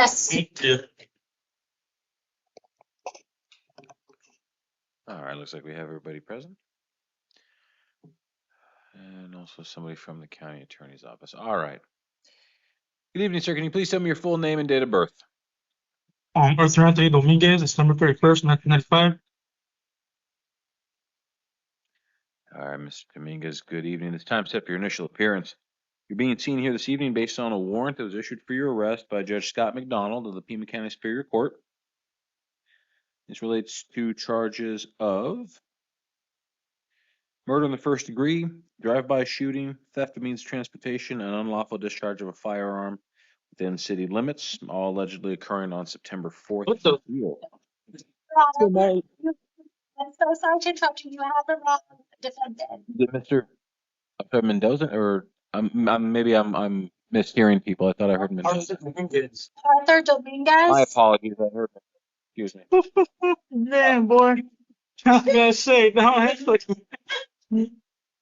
Yes. All right, looks like we have everybody present. And also somebody from the county attorney's office. All right. Good evening, sir. Can you please tell me your full name and date of birth? Arthur Anthony Dominguez, December 31st, 1995. All right, Mr. Dominguez, good evening. It's time set for your initial appearance. You're being seen here this evening based on a warrant that was issued for your arrest by Judge Scott McDonald of the Pima County Superior Court. This relates to charges of murder in the first degree, drive-by shooting, theft of means of transportation, and unlawful discharge of a firearm within city limits, all allegedly occurring on September 4th. What the? I'm so sorry to interrupt you. You have the wrong defendant. Is it Mr. Mendoza, or maybe I'm mishearing people? I thought I heard Mendoza. Arthur Dominguez. My apologies. I heard. Excuse me. Man, boy. I was gonna say, now I have like.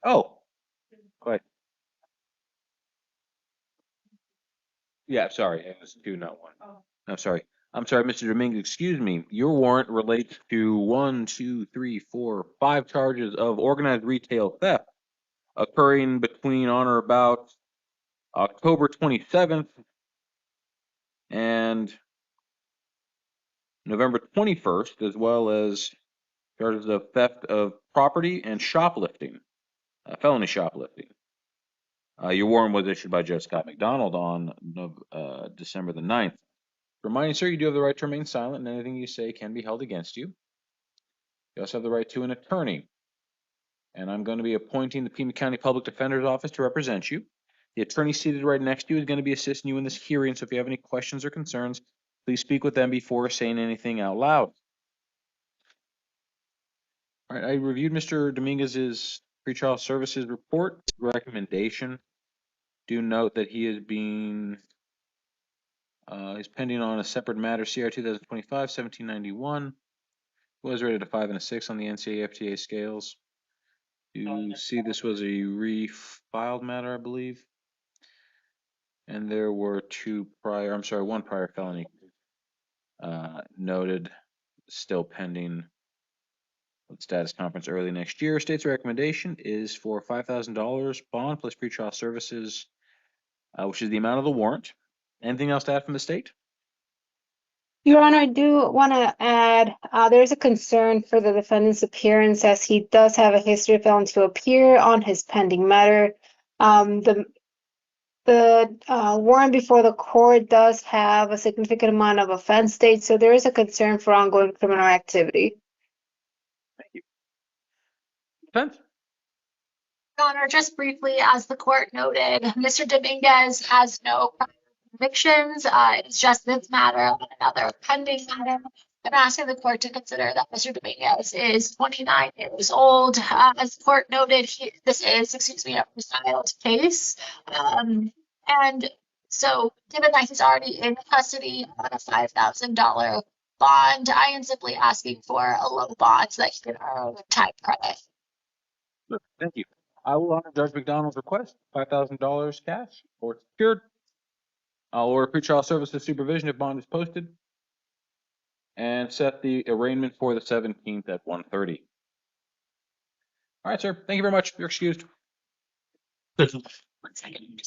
Oh, quite. Yeah, sorry. It was 2, not 1. Oh. I'm sorry. Mr. Dominguez. Excuse me. Your warrant relates to 1, 2, 3, 4, 5 charges of organized retail theft occurring between on or about October 27th and November 21st, as well as charges of theft of property and shoplifting, felony shoplifting. Your warrant was issued by Judge Scott McDonald on December the 9th. Reminding, sir, you do have the right to remain silent, and anything you say can be held against you. You also have the right to an attorney. And I'm going to be appointing the Pima County Public Defender's Office to represent you. The attorney seated right next to you is going to be assisting you in this hearing, so if you have any questions or concerns, please speak with them before saying anything out loud. All right, I reviewed Mr. Dominguez's pretrial services report recommendation. Do note that he is being he's pending on a separate matter, CR 2025-1791. Was rated a 5 and a 6 on the NCAA FTA scales. You see, this was a refiled matter, I believe. And there were one prior felony noted, still pending with status conference early next year. State's recommendation is for $5,000 bond plus pretrial services, which is the amount of the warrant. Anything else to add from the state? Your Honor, I do want to add, there's a concern for the defendant's appearance as he does have a history of failing to appear on his pending matter. The warrant before the court does have a significant amount of offense dates, so there is a concern for ongoing criminal activity. Thank you. Defense? Your Honor, just briefly, as the court noted, Mr. Dominguez has no prior convictions. It's just this matter and another pending matter. I'm asking the court to consider that Mr. Dominguez is 29 years old. As the court noted, this is a refiled case. And so, given that he's already in custody on a $5,000 bond, I am simply asking for a low bond so that he can earn time credit. Look, thank you. I will honor Judge McDonald's request, $5,000 cash or secured. I'll order pretrial services supervision if bond is posted, and set the arraignment for the 17th at 1:30. All right, sir. Thank you very much. You're excused. 1 second.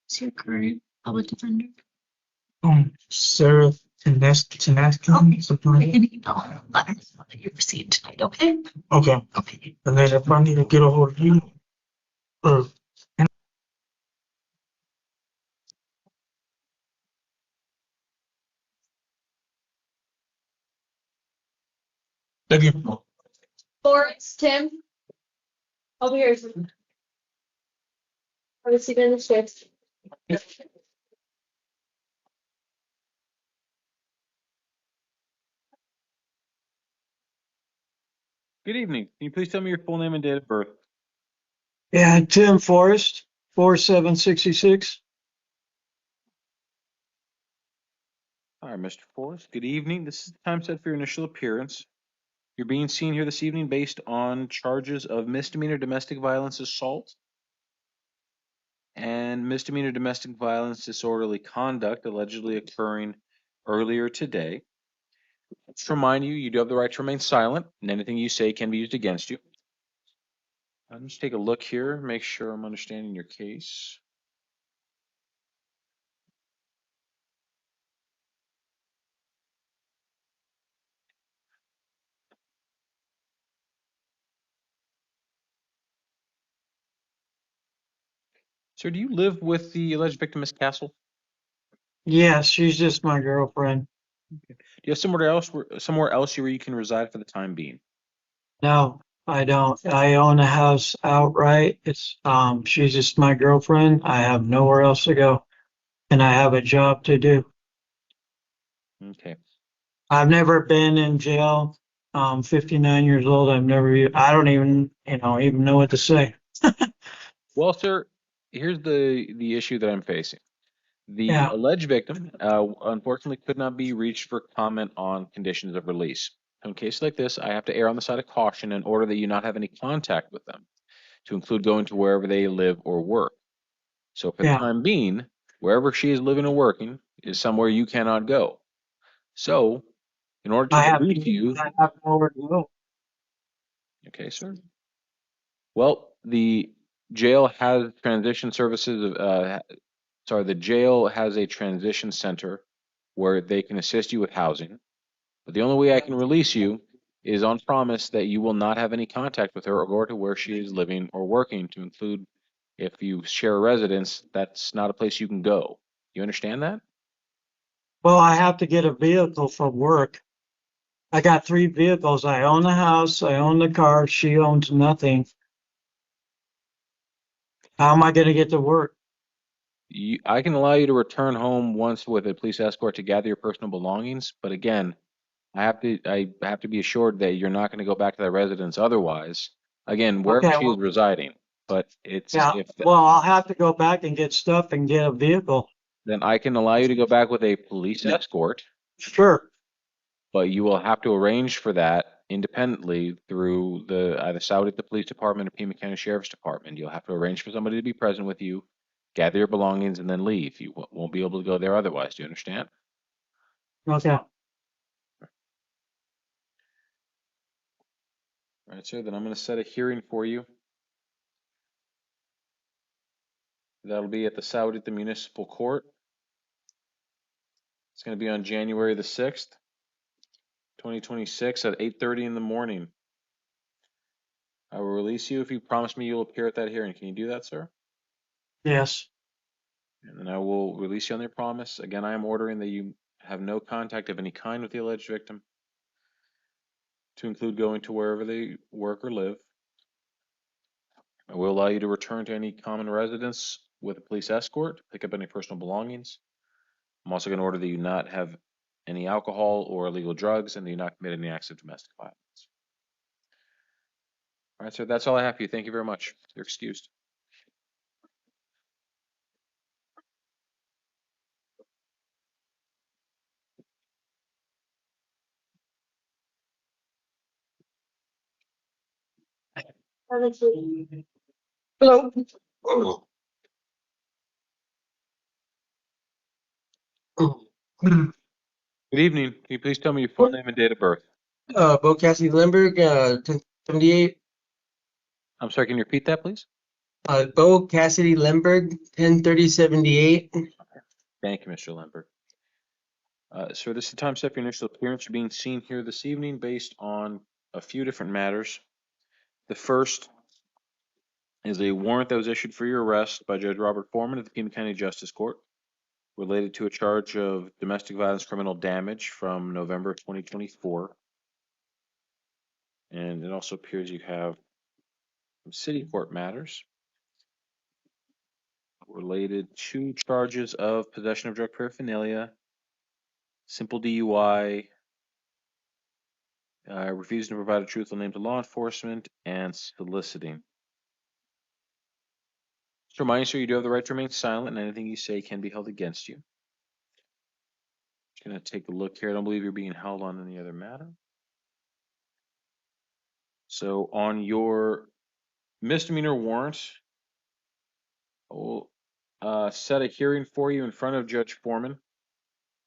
Is your current public defender? Sarah Tenaskin, something like that. An email letter that you received tonight, okay? Okay. Okay. And then if I need to get a hold of you, or thank you. Forrest, Tim, over here. I'll see you in the shift. Good evening. Can you please tell me your full name and date of birth? Yeah, Tim Forrest, 4766. All right, Mr. Forrest. Good evening. This is the time set for your initial appearance. You're being seen here this evening based on charges of misdemeanor domestic violence assault and misdemeanor domestic violence disorderly conduct allegedly occurring earlier today. Just remind you, you do have the right to remain silent, and anything you say can be used against you. I'll just take a look here, make sure I'm understanding your case. Sir, do you live with the alleged victim, Miss Castle? Yeah, she's just my girlfriend. Do you have somewhere else where you can reside for the time being? No, I don't. I own a house outright. She's just my girlfriend. I have nowhere else to go, and I have a job to do. Okay. I've never been in jail. 59 years old. I don't even, even know what to say. Well, sir, here's the issue that I'm facing. The Yeah, alleged victim, unfortunately, could not be reached for comment on conditions of release. So in cases like this, I have to err on the side of caution in order that you not have any contact with them, to include going to wherever they live or work. So for the yeah. time being, wherever she is living or working is somewhere you cannot go. So in order to release you, I have nowhere to go. okay, sir. Well, the jail has transition services. The jail has a transition center where they can assist you with housing. But the only way I can release you is on promise that you will not have any contact with her or go to where she is living or working, to include if you share a residence, that's not a place you can go. You understand that? Well, I have to get a vehicle for work. I got 3 vehicles. I own the house. I own the car. She owns nothing. How am I going to get to work? I can allow you to return home once with a police escort to gather your personal belongings, but again, I have to be assured that you're not going to go back to that residence otherwise. Again, wherever Okay, she is well, residing. But it's yeah. if Well, I'll have to go back and get stuff and get a vehicle. then I can allow you to go back with a police escort, Sure. but you will have to arrange for that independently through the either Saudi the Police Department or Pima County Sheriff's Department. You'll have to arrange for somebody to be present with you, gather your belongings, and then leave. You won't be able to go there otherwise. Do you understand? Okay. All right, sir. Then I'm going to set a hearing for you. That'll be at the Saudi the Municipal Court. It's going to be on January the 6th, 2026 at 8:30 in the morning. I will release you if you promise me you'll appear at that hearing. Can you do that, sir? Yes. And then I will release you on your promise. Again, I am ordering that you have no contact of any kind with the alleged victim, to include going to wherever they work or live. I will allow you to return to any common residence with a police escort, pick up any personal belongings. I'm also going to order that you not have any alcohol or illegal drugs, and that you not commit any acts of domestic violence. All right, sir, that's all I have for you. Thank you very much. You're excused. Hello. Good evening. Can you please tell me your full name and date of birth? Bo Cassidy Limburg, 1078. I'm sorry, can you repeat that, please? Bo Cassidy Limburg, 103078. Thank you, Mr. Lambert. Sir, this is the time set for your initial appearance. You're being seen here this evening based on a few different matters. The first is a warrant that was issued for your arrest by Judge Robert Foreman of the Pima County Justice Court, related to a charge of domestic violence criminal damage from November 2024. And it also appears you have some city court matters related to charges of possession of drug paraphernalia, simple DUI, refusing to provide a truthful name to law enforcement, and soliciting. Just remind you, sir, you do have the right to remain silent, and anything you say can be held against you. Just gonna take a look here. I don't believe you're being held on any other matter. So on your misdemeanor warrant, set a hearing for you in front of Judge Foreman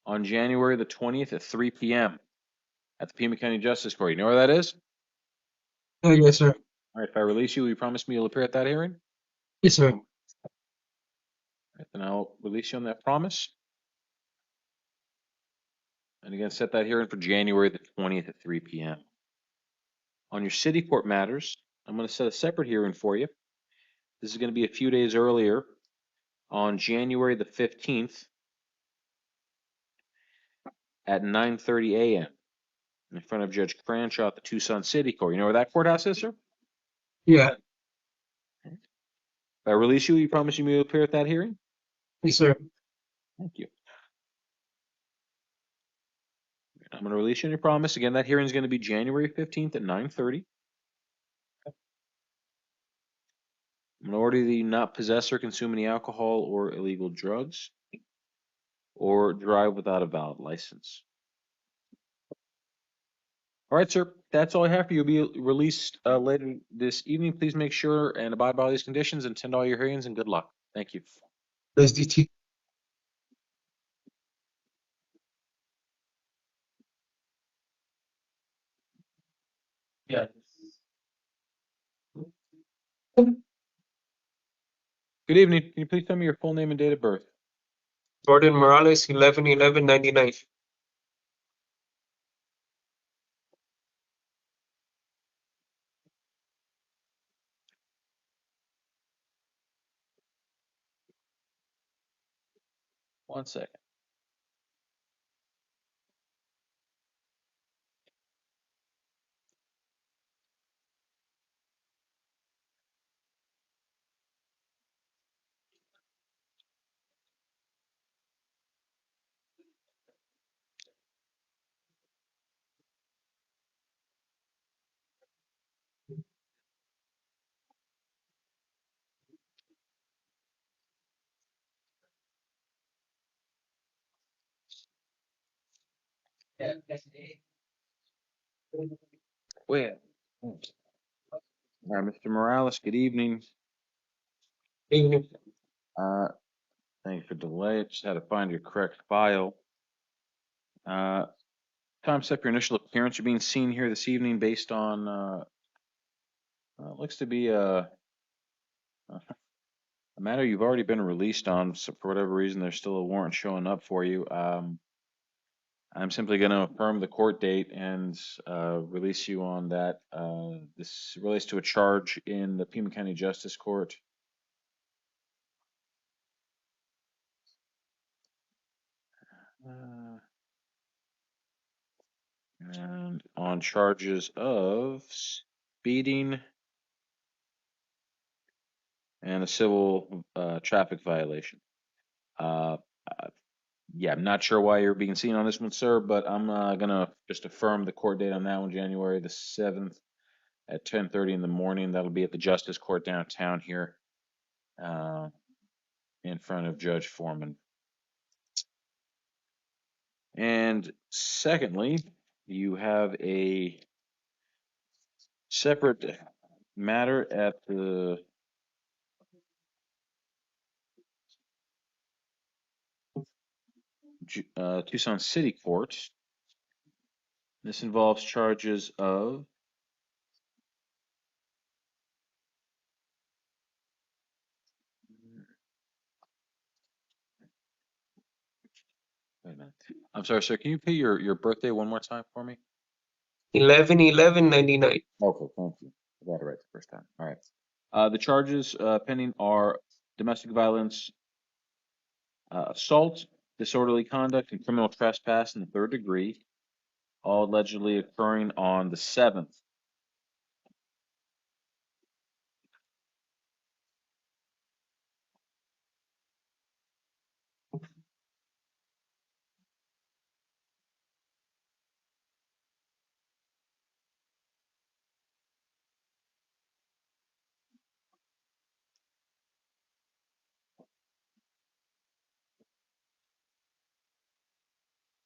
on January the 20th at 3 p.m. at the Pima County Justice Court. You know where that is? Yes, sir. All right, if I release you, will you promise me you'll appear at that hearing? Yes, sir. All right, then I'll release you on that promise. And again, set that hearing for January the 20th at 3 p.m. On your city court matters, I'm going to set a separate hearing for you. This is going to be a few days earlier on January the 15th at 9:30 a.m. in front of Judge Cranshaw at the Tucson City Court. You know where that courthouse is, sir? Yeah. If I release you, you promise you will appear at that hearing? Yes, sir. Thank you. I'm going to release you on your promise. Again, that hearing is going to be January 15th at 9:30. I'm going to order you not possess or consume any alcohol or illegal drugs or drive without a valid license. All right, sir. That's all I have for you. You'll be released later this evening. Please make sure and abide by all these conditions and attend all your hearings, and good luck. Thank you. Those DT. Yeah. Good evening. Can you please tell me your full name and date of birth? Gordon Morales, 11/11/99. One second. Wait. All right, Mr. Morales, good evening. Evening. Thank you for delay. Just had to find your correct file. Time step your initial appearance. You're being seen here this evening based on looks to be a matter you've already been released on. So for whatever reason, there's still a warrant showing up for you. I'm simply going to affirm the court date and release you on that. This relates to a charge in the Pima County Justice Court. And on charges of speeding and a civil traffic violation. Yeah, I'm not sure why you're being seen on this one, sir, but I'm gonna just affirm the court date on that one, January the 7th at 10:30 in the morning. That'll be at the Justice Court downtown here, in front of Judge Foreman. And secondly, you have a separate matter at the Tucson City Court. This involves charges of wait a minute. I'm sorry, sir. Can you pay your birthday one more time for me? 11/11/99. Okay, thank you. I got it right the first time. All right. The charges pending are domestic violence, assault, disorderly conduct, and criminal trespass in the third degree, all allegedly occurring on the 7th.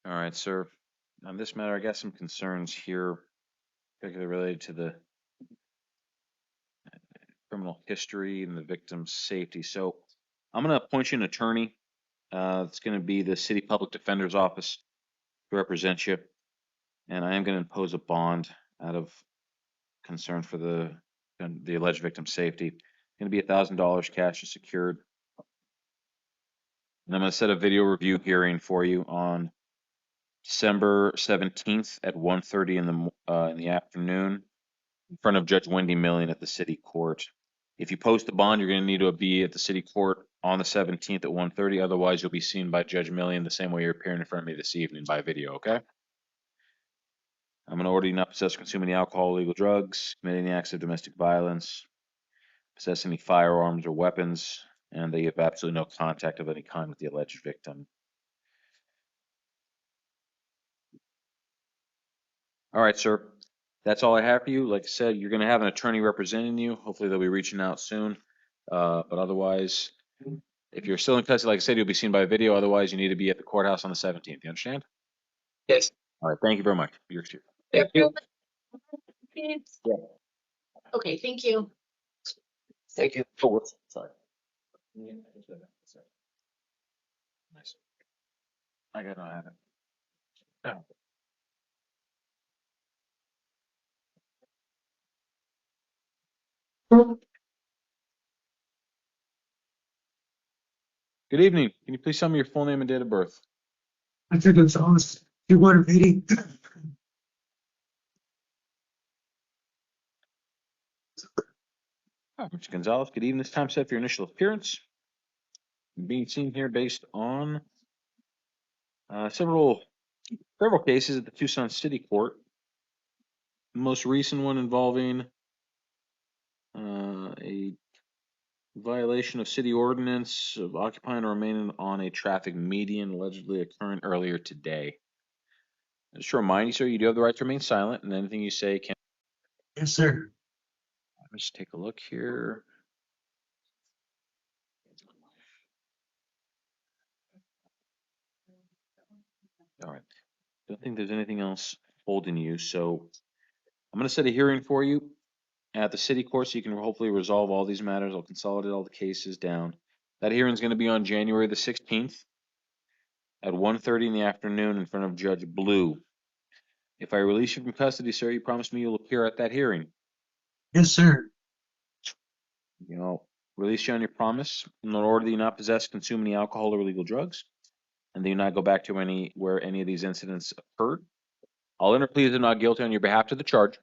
All right, sir. On this matter, I got some concerns here, particularly related to the criminal history and the victim's safety. So I'm going to appoint you an attorney. It's going to be the City Public Defender's Office to represent you. And I am going to impose a bond out of concern for the alleged victim's safety. It's going to be $1,000 cash is secured. And I'm going to set a video review hearing for you on December 17th at 1:30 in the afternoon in front of Judge Wendy Millian at the City Court. If you post the bond, you're going to need to be at the City Court on the 17th at 1:30. Otherwise, you'll be seen by Judge Millian the same way you're appearing in front of me this evening by video, okay? I'm going to order you not possess or consume any alcohol, illegal drugs, commit any acts of domestic violence, possess any firearms or weapons, and that you have absolutely no contact of any kind with the alleged victim. All right, sir. That's all I have for you. Like I said, you're going to have an attorney representing you. Hopefully they'll be reaching out soon. But otherwise, if you're still in custody, like I said, you'll be seen by video. Otherwise, you need to be at the courthouse on the 17th. You understand? Yes. All right. Thank you very much. You're excused. Thank you. Yeah. Okay, thank you. Thank you. Oh, whoops. Sorry. Nice. I got to have it. Oh. Good evening. Can you please tell me your full name and date of birth? I think it's honest. You want a meeting? Hi, Mr. Gonzalez. Good evening. This time set for your initial appearance. Being seen here based on several cases at the Tucson City Court. The most recent one involving a violation of city ordinance of occupying or remaining on a traffic median allegedly occurring earlier today. Just to remind you, sir, you do have the right to remain silent, and anything you say can. Yes, sir. Let me just take a look here. All right. Don't think there's anything else holding you, so I'm going to set a hearing for you at the city court so you can hopefully resolve all these matters. I'll consolidate all the cases down. That hearing is going to be on January the 16th at 1:30 in the afternoon in front of Judge Blue. If I release you from custody, sir, you promise me you'll appear at that hearing. Yes, sir. You know, release you on your promise in order that you not possess, consume any alcohol or illegal drugs, and that you not go back to where any of these incidents occurred. I'll enter pleas of not guilty on your behalf to the charge,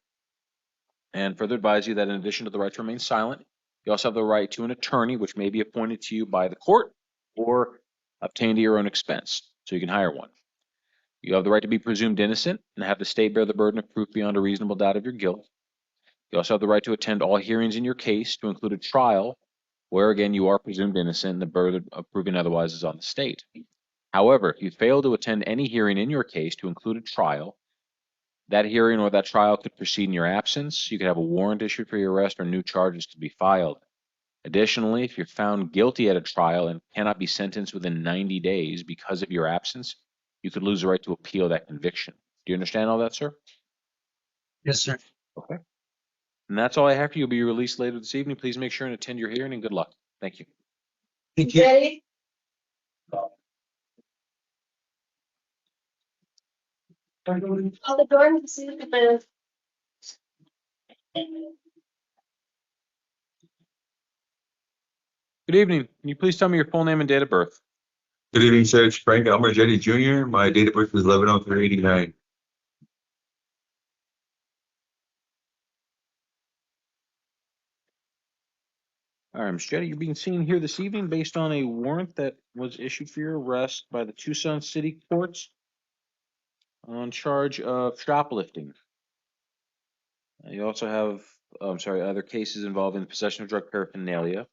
and further advise you that in addition to the right to remain silent, you also have the right to an attorney, which may be appointed to you by the court or obtained at your own expense, so you can hire one. You have the right to be presumed innocent and have the state bear the burden of proof beyond a reasonable doubt of your guilt. You also have the right to attend all hearings in your case, to include a trial, where again you are presumed innocent and the burden of proving otherwise is on the state. However, if you fail to attend any hearing in your case, to include a trial, that hearing or that trial could proceed in your absence. You could have a warrant issued for your arrest or new charges to be filed. Additionally, if you're found guilty at a trial and cannot be sentenced within 90 days because of your absence, you could lose the right to appeal that conviction. Do you understand all that, sir? Yes, sir. Okay. And that's all I have for you. You'll be released later this evening. Please make sure and attend your hearing, and good luck. Thank you. Thank you. Ready? Call the door and see if the. Good evening. Can you please tell me your full name and date of birth? Good evening, sir. It's Frank Almargetti Jr. My date of birth is 11/03/89. All right, Mr. Jetty, you're being seen here this evening based on a warrant that was issued for your arrest by the Tucson City Courts on charge of shoplifting. You also have, other cases involving possession of drug paraphernalia.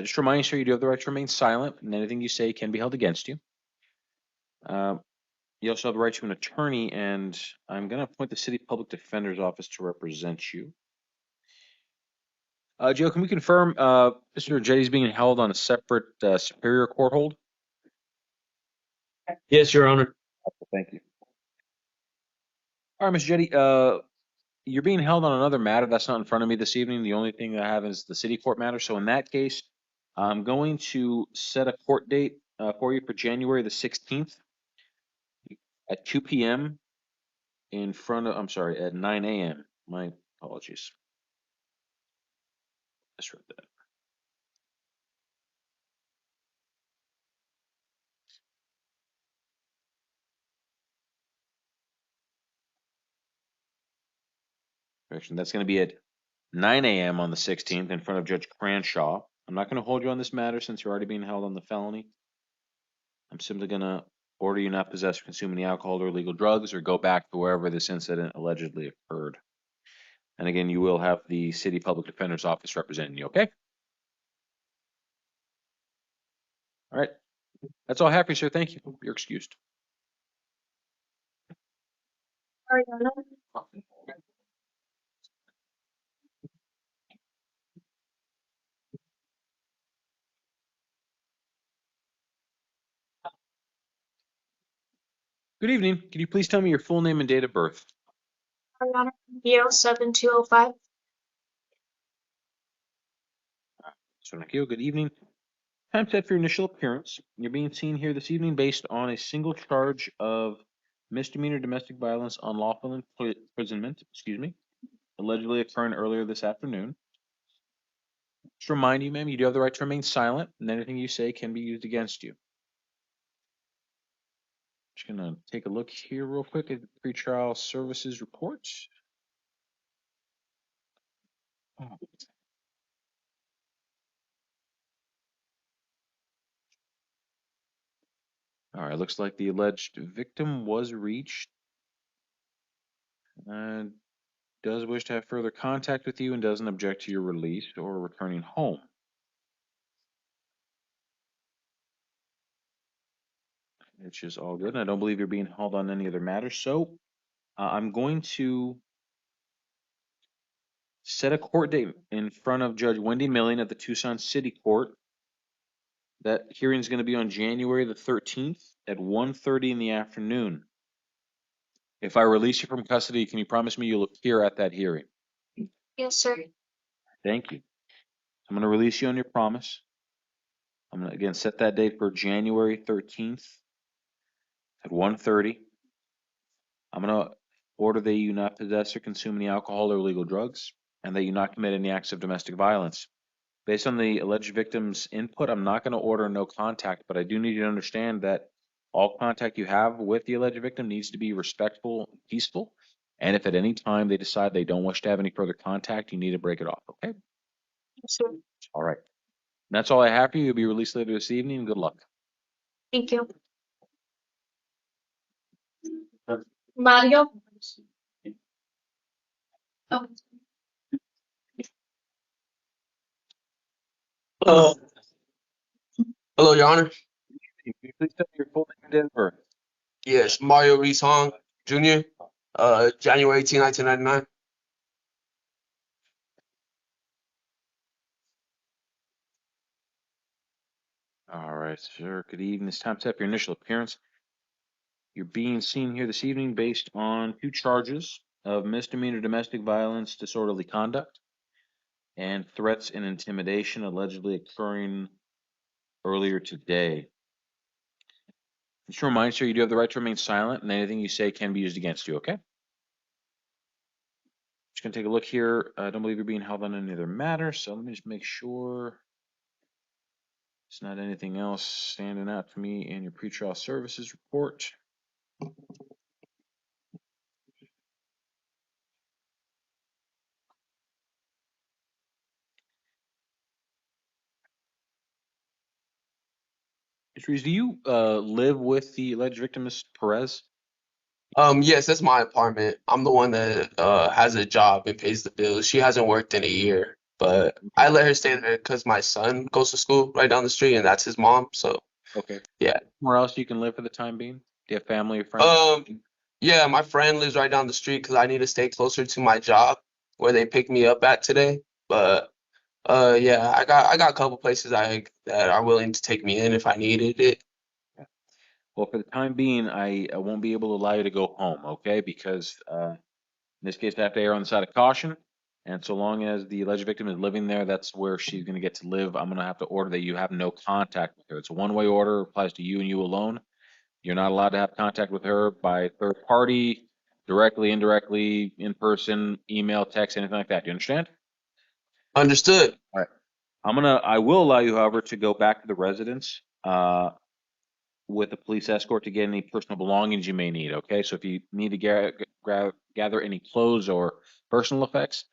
Just to remind you, sir, you do have the right to remain silent, and anything you say can be held against you. You also have the right to an attorney, and I'm going to appoint the City Public Defender's Office to represent you. Joe, can we confirm Mr. Jetty is being held on a separate Superior Court hold? Yes, Your Honor. Thank you. All right, Mr. Jetty, you're being held on another matter that's not in front of me this evening. The only thing I have is the city court matter. So in that case, I'm going to set a court date for you for January the 16th at 2 p.m. in front of, I'm sorry, at 9 a.m. My apologies. Misread that. Correction. That's going to be at 9 a.m. on the 16th in front of Judge Cranshaw. I'm not going to hold you on this matter since you're already being held on the felony. I'm simply going to order you not possess or consume any alcohol or illegal drugs or go back to wherever this incident allegedly occurred. And again, you will have the city public defender's office representing you, okay? All right. That's all I have for you, sir. Thank you. You're excused. Ariana? Good evening. Can you please tell me your full name and date of birth? Ariana, 7205. So, good evening. Time set for your initial appearance. You're being seen here this evening based on a single charge of misdemeanor domestic violence, unlawful imprisonment, allegedly occurring earlier this afternoon. Just remind you, ma'am, you do have the right to remain silent, and anything you say can be used against you. Just gonna take a look here real quick at the pretrial services report. All right, looks like the alleged victim was reached and does wish to have further contact with you and doesn't object to your release or returning home. Which is all good. And I don't believe you're being held on any other matter. So I'm going to set a court date in front of Judge Wendy Milling at the Tucson City Court. That hearing is going to be on January the 13th at 1:30 in the afternoon. If I release you from custody, can you promise me you'll appear at that hearing? Yes, sir. Thank you. I'm going to release you on your promise. I'm going to again set that date for January 13th at 1:30. I'm going to order that you not possess or consume any alcohol or illegal drugs, and that you not commit any acts of domestic violence. Based on the alleged victim's input, I'm not going to order no contact, but I do need you to understand that all contact you have with the alleged victim needs to be respectful and peaceful. And if at any time they decide they don't wish to have any further contact, you need to break it off, okay? Yes, sir. All right. And that's all I have for you. You'll be released later this evening. Good luck. Thank you. Mario? Oh, Hello, hello, Your Honor. Can you please tell me your full name and date of birth? Yes, Mario Reese Hong Jr. January 18, 1999. All right, sir. Good evening. It's time to set up your initial appearance. You're being seen here this evening based on 2 charges of misdemeanor domestic violence, disorderly conduct, and threats and intimidation allegedly occurring earlier today. Just a reminder, sir, you do have the right to remain silent, and anything you say can be used against you, okay? Just gonna take a look here. I don't believe you're being held on any other matter, so let me just make sure it's not anything else standing out to me in your pretrial services report. Ms. Reeves, do you live with the alleged victim, Ms. Perez? Yes, that's my apartment. I'm the one that has a job and pays the bills. She hasn't worked in a year, but I let her stay there because my son goes to school right down the street, and that's his mom. So Okay. yeah. Somewhere else you can live for the time being? Do you have family or friends? Yeah, my friend lives right down the street because I need to stay closer to my job where they pick me up at today. But yeah, I got a couple places that are willing to take me in if I needed it. Well, for the time being, I won't be able to allow you to go home, okay? Because in this case, I have to err on the side of caution And so long as the alleged victim is living there, that's where she's going to get to live. I'm going to have to order that you have no contact with her. It's a one-way order, applies to you and you alone. You're not allowed to have contact with her by third party, directly, indirectly, in person, email, text, anything like that. Do you understand? Understood. All right. I will allow you, however, to go back to the residence, with a police escort to get any personal belongings you may need, okay? So if you need to gather any clothes or personal effects,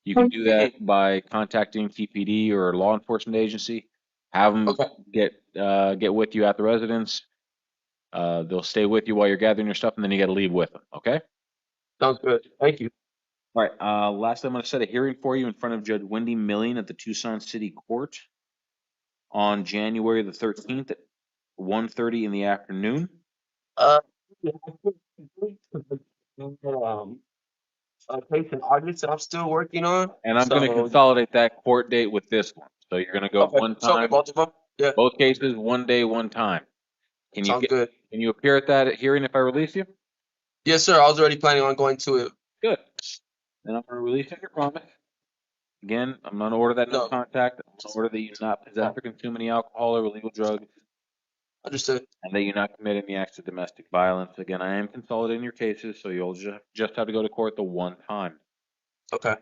you can do that by contacting TPD or a law enforcement agency. Have them Okay. get with you at the residence. They'll stay with you while you're gathering your stuff, and then you got to leave with them, okay? Sounds good. Thank you. All right, last I'm going to set a hearing for you in front of Judge Wendy Milling at the Tucson City Court on January the 13th at 1:30 in the afternoon. Case in August that I'm still working on. And I'm going to consolidate that court date with this one. So you're going to go Okay. one So time, both of them? Yeah. both cases, one day, one time. Can Sounds good. can you appear at that hearing if I release you? Yes, sir. I was already planning on going to it. Good. Then I'm going to release you on your promise. Again, I'm going to order that no No. contact. I'm going to order that you not possess or consume any alcohol or illegal drugs, Understood. and that you not commit any acts of domestic violence. Again, I am consolidating your cases, so you'll just have to go to court the one time. Okay.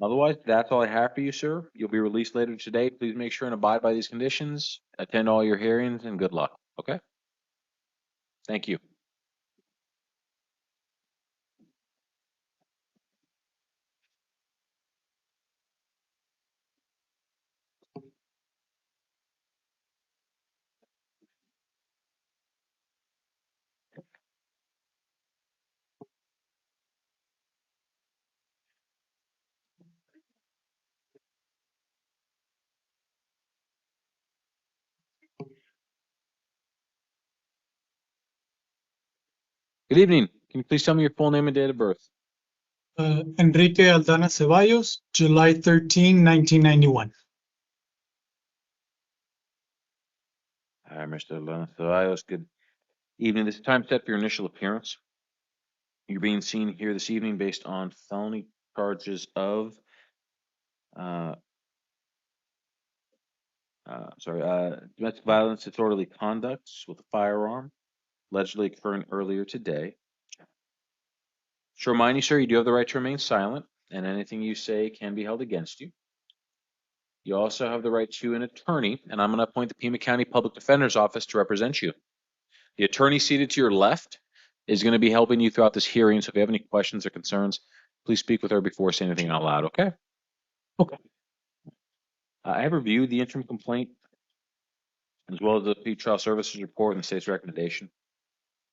Otherwise, that's all I have for you, sir. You'll be released later today. Please make sure and abide by these conditions. Attend all your hearings, and good luck. Okay? Thank you. Good evening. Can you please tell me your full name and date of birth? Enrique Aldana Ceballos, July 13, 1991. Hi, Mr. Ceballos. Good evening. This is time set for your initial appearance. You're being seen here this evening based on felony charges of domestic violence, disorderly conduct with a firearm, allegedly occurring earlier today. To remind you, sir, you do have the right to remain silent, and anything you say can be held against you. You also have the right to an attorney, and I'm going to appoint the Pima County Public Defender's Office to represent you. The attorney seated to your left is going to be helping you throughout this hearing, so if you have any questions or concerns, please speak with her before saying anything out loud, okay? Okay. I have reviewed the interim complaint as well as the pretrial services report and the state's recommendation.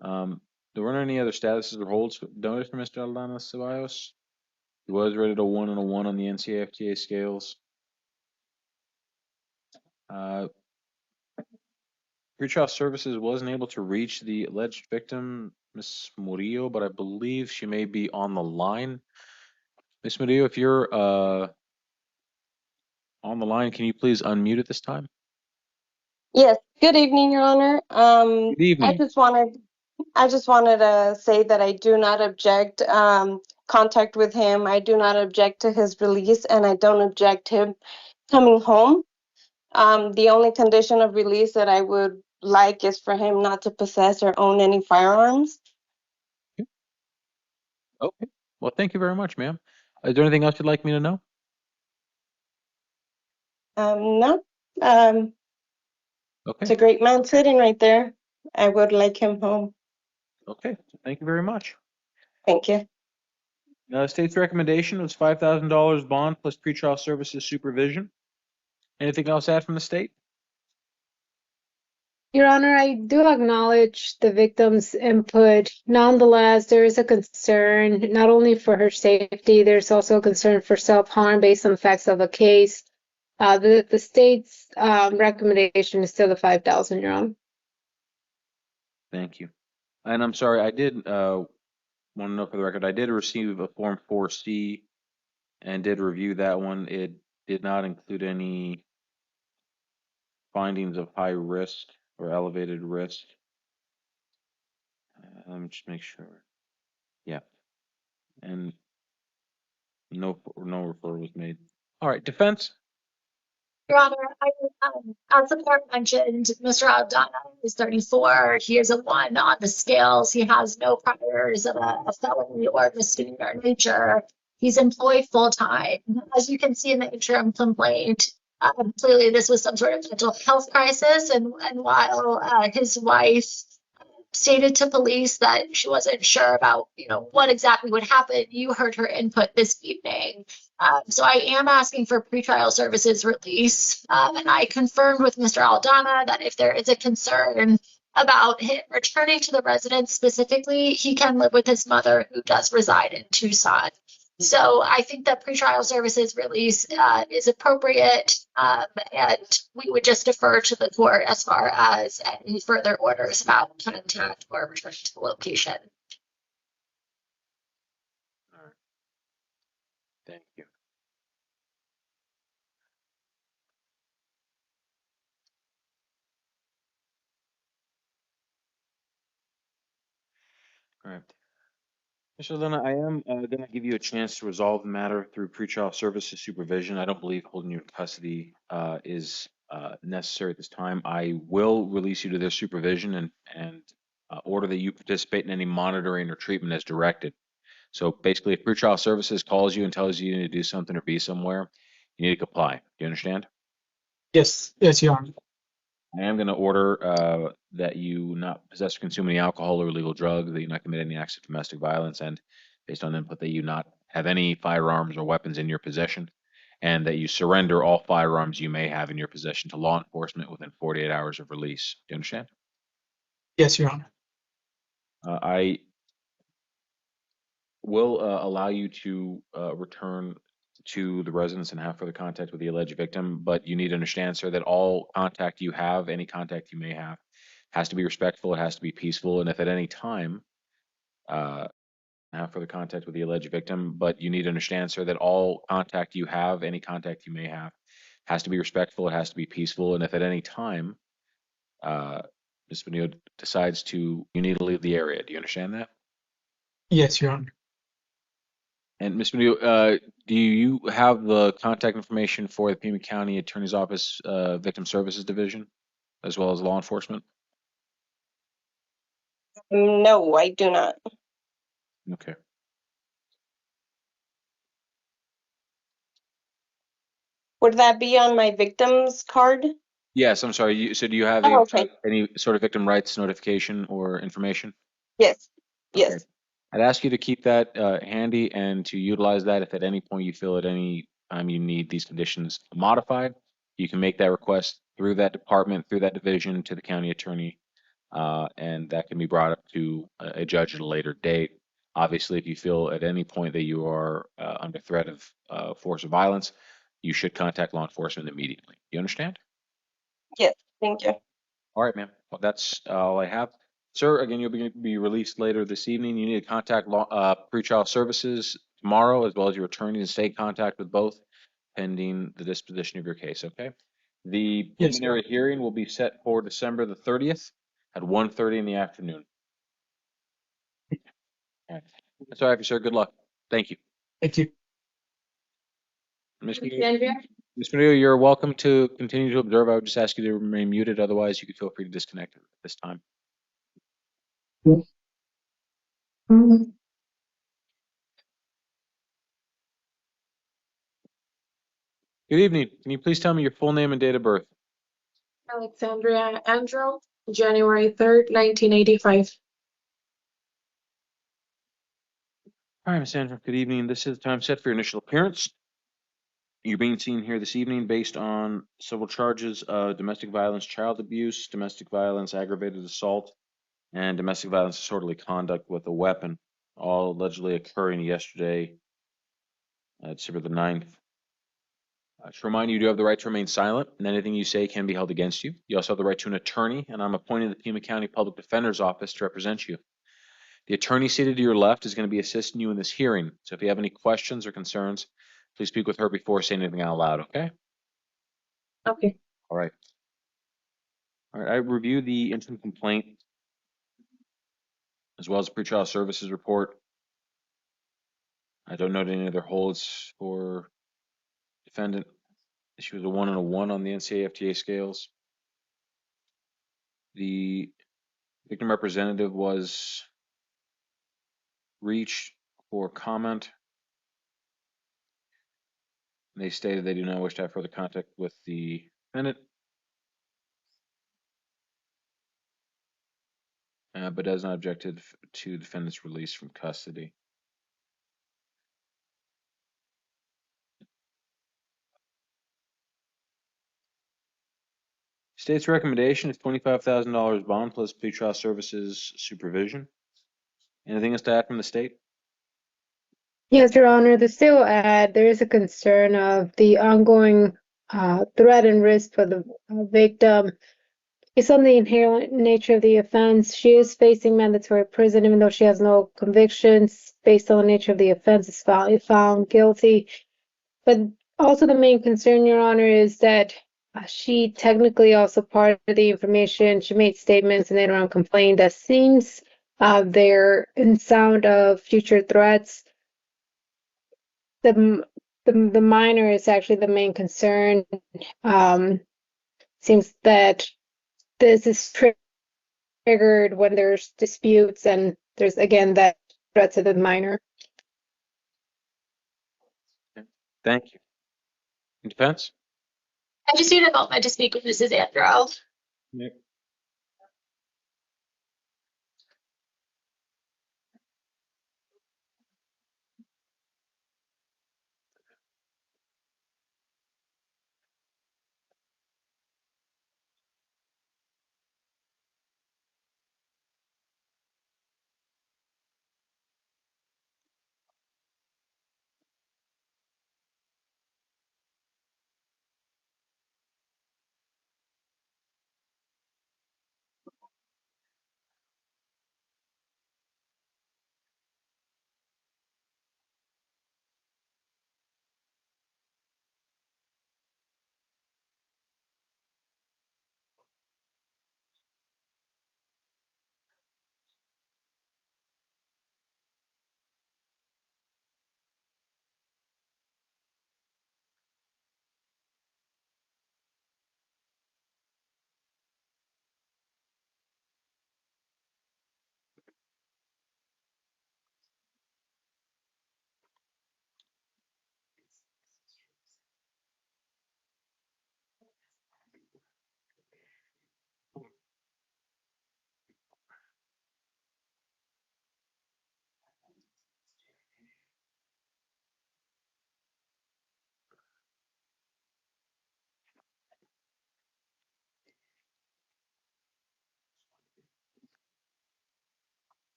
There weren't any other statuses or holds noticed for Mr. Aldana Ceballos. He was rated a 1 and a 1 on the NCAFTA scales. Pretrial services wasn't able to reach the alleged victim, Miss Murillo, but I believe she may be on the line. Miss Murillo, if you're on the line, can you please unmute at this time? Yes, good evening, Your Honor. Good evening. I just wanted to say that I do not object contact with him. I do not object to his release, and I don't object him coming home. The only condition of release that I would like is for him not to possess or own any firearms. Okay. Well, thank you very much, ma'am. Is there anything else you'd like me to know? No, Okay. it's a great man sitting right there. I would like him home. Okay. Thank you very much. Thank you. State's recommendation was $5,000 bond plus pretrial services supervision. Anything else to add from the state? Your Honor, I do acknowledge the victim's input. Nonetheless, there is a concern not only for her safety, there's also a concern for self-harm based on the facts of the case. The state's recommendation is still the $5,000, Your Honor. Thank you. And I'm sorry, I did want to know for the record, I did receive a Form 4C and did review that one. It did not include any findings of high risk or elevated risk. Let me just make sure. Yeah. And No referral was made. All right, defense. Your Honor, as the court mentioned, Mr. Aldana is 34. He is a 1 on the scales. He has no priors of a felony or misdemeanor nature. He's employed full time. As you can see in the interim complaint, clearly this was some sort of mental health crisis. And while his wife stated to police that she wasn't sure about, what exactly would happen, you heard her input this evening. So I am asking for pretrial services release. And I confirmed with Mr. Aldana that if there is a concern about him returning to the residence specifically, he can live with his mother, who does reside in Tucson. So I think that pretrial services release is appropriate, and we would just defer to the court as far as any further orders about contact or return to the location. Thank you. All right. Mr. Luna, I am going to give you a chance to resolve the matter through pretrial services supervision. I don't believe holding you in custody is necessary at this time. I will release you to their supervision and order that you participate in any monitoring or treatment as directed. So basically, if pretrial services calls you and tells you you need to do something or be somewhere, you need to comply. Do you understand? Yes, Your Honor. I am going to order that you not possess or consume any alcohol or illegal drugs, that you not commit any acts of domestic violence, and based on input that you not have any firearms or weapons in your possession, and that you surrender all firearms you may have in your possession to law enforcement within 48 hours of release. Do you understand? Yes, Your Honor. I will allow you to return to the residence and have further contact with the alleged victim, but you need to understand, sir, that all contact you have, any contact you may has to be respectful, it has to be peaceful, and if at any time have further contact with the alleged victim, but you need to understand, sir, that all contact you have, any contact you may have, has to be respectful, it has to be peaceful, and if at any time Ms. Benio decides you need to leave the area. Do you understand that? Yes, Your Honor. And Ms. Benio, do you have the contact information for the Pima County Attorney's Office Victim Services Division, as well as law enforcement? No, I do not. Okay. Would that be on my victim's card? Yes, I'm sorry. So do you have Oh, okay. any sort of victim rights notification or information? Yes. Okay. Yes. I'd ask you to keep that handy and to utilize that if at any point you feel at any time you need these conditions modified. You can make that request through that department, through that division to the county attorney, and that can be brought up to a judge at a later date. Obviously, if you feel at any point that you are under threat of force or violence, you should contact law enforcement immediately. You understand? Yes. Thank you. All right, ma'am. Well, that's all I have. Sir, again, you'll be released later this evening. You need to contact pretrial services tomorrow, as well as your attorney, and stay in contact with both pending the disposition of your case, okay? The Yes, Your preliminary hearing will be set for December the 30th at 1:30 in the afternoon. All right. That's all right, sir. Good luck. Thank you. Thank you. Ms. Murillo, you're welcome to continue to observe. I would just ask you to remain muted. Otherwise, you could feel free to disconnect at this time. Good evening. Can you please tell me your full name and date of birth? Alexandria Andro, January 3rd, 1985. All right, Ms. Andrew, good evening. This is the time set for your initial appearance. You're being seen here this evening based on several charges of domestic violence, child abuse, domestic violence, aggravated assault, and domestic violence disorderly conduct with a weapon, all allegedly occurring yesterday, December the 9th. To remind you, you do have the right to remain silent, and anything you say can be held against you. You also have the right to an attorney, and I'm appointing the Pima County Public Defender's Office to represent you. The attorney seated to your left is going to be assisting you in this hearing. So if you have any questions or concerns, please speak with her before saying anything out loud, okay? Okay. All right. All right, I reviewed the interim complaint as well as the pretrial services report. I don't note any other holds for defendant. She was a 1 and a 1 on the NCAA FTA scales. The victim representative was reached for comment. They stated they do not wish to have further contact with the defendant, but does not object to defendant's release from custody. State's recommendation is $25,000 bond plus pretrial services supervision. Anything else to add from the state? Yes, Your Honor, the state will add there is a concern of the ongoing threat and risk for the victim. Based on the inherent nature of the offense, she is facing mandatory prison, even though she has no convictions. Based on the nature of the offense, is found guilty. But also the main concern, Your Honor, is that she technically also part of the information. She made statements and later on complained that seems they're in sound of future threats. The minor is actually the main concern. Seems that this is triggered when there's disputes and there's again that threat to the minor. Thank you. Defense? I just need a moment to speak with Mrs. Andro. Yep.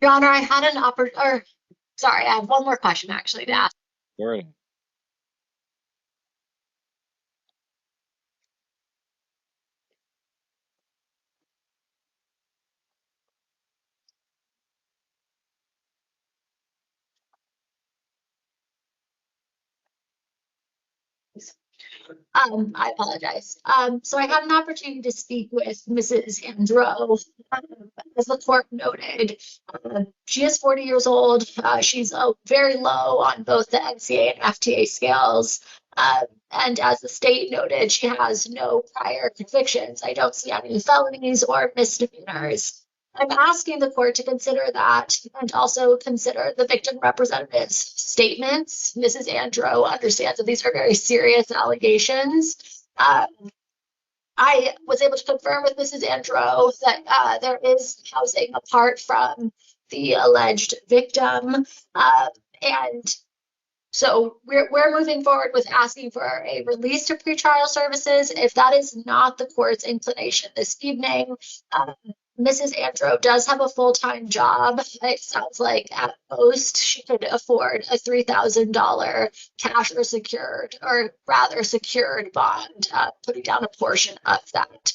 Your Honor, I had an sorry, I have one more question actually to ask. All right. I apologize. So I had an opportunity to speak with Mrs. Andro. As the court noted, she is 40 years old. She's very low on both the NCAA and FTA scales. And as the state noted, she has no prior convictions. I don't see any felonies or misdemeanors. I'm asking the court to consider that and also consider the victim representative's statements. Mrs. Andro understands that these are very serious allegations. I was able to confirm with Mrs. Andro that there is housing apart from the alleged victim. And so we're moving forward with asking for a release to pretrial services. If that is not the court's inclination this evening, Mrs. Andro does have a full-time job. It sounds like at most she could afford a $3,000 cash or secured, or rather secured bond, putting down a portion of that.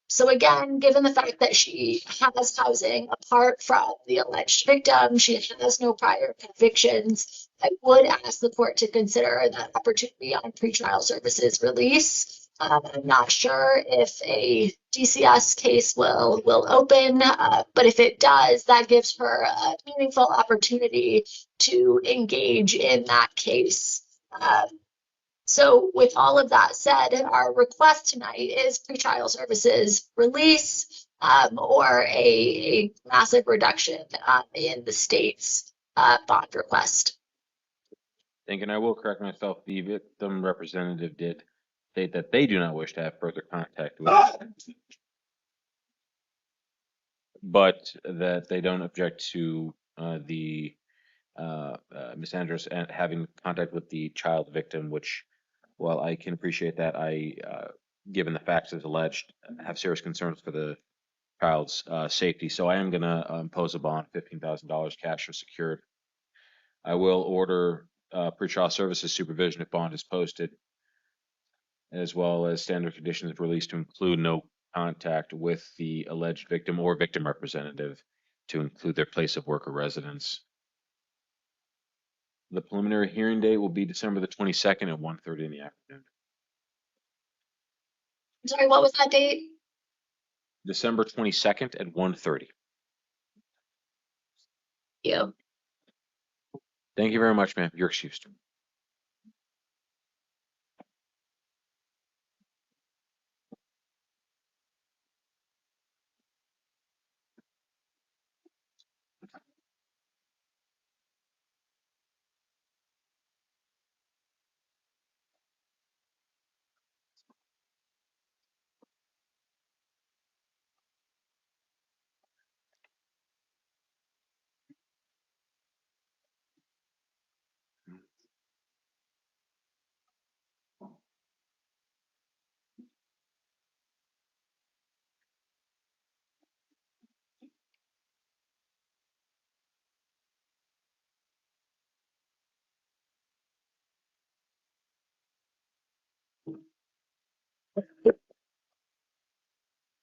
So again, given the fact that she has housing apart from the alleged victim, she has no prior convictions, I would ask the court to consider that opportunity on pretrial services release. I'm not sure if a DCS case will open, but if it does, that gives her a meaningful opportunity to engage in that case. So with all of that said, our request tonight is pretrial services release, or a massive reduction in the state's bond request. And I will correct myself, the victim representative did state that they do not wish to have further contact with us, but that they don't object to Ms. Andrews having contact with the child victim, which, while I can appreciate that, given the facts as alleged, have serious concerns for the child's safety. So I am going to impose a bond, $15,000 cash or secured. I will order pretrial services supervision if bond is posted, as well as standard conditions of release to include no contact with the alleged victim or victim representative, to include their place of work or residence. The preliminary hearing date will be December the 22nd at 1:30 in the afternoon. Sorry, what was that date? December 22nd at 1:30. Yeah. Thank you very much, ma'am. You're excused.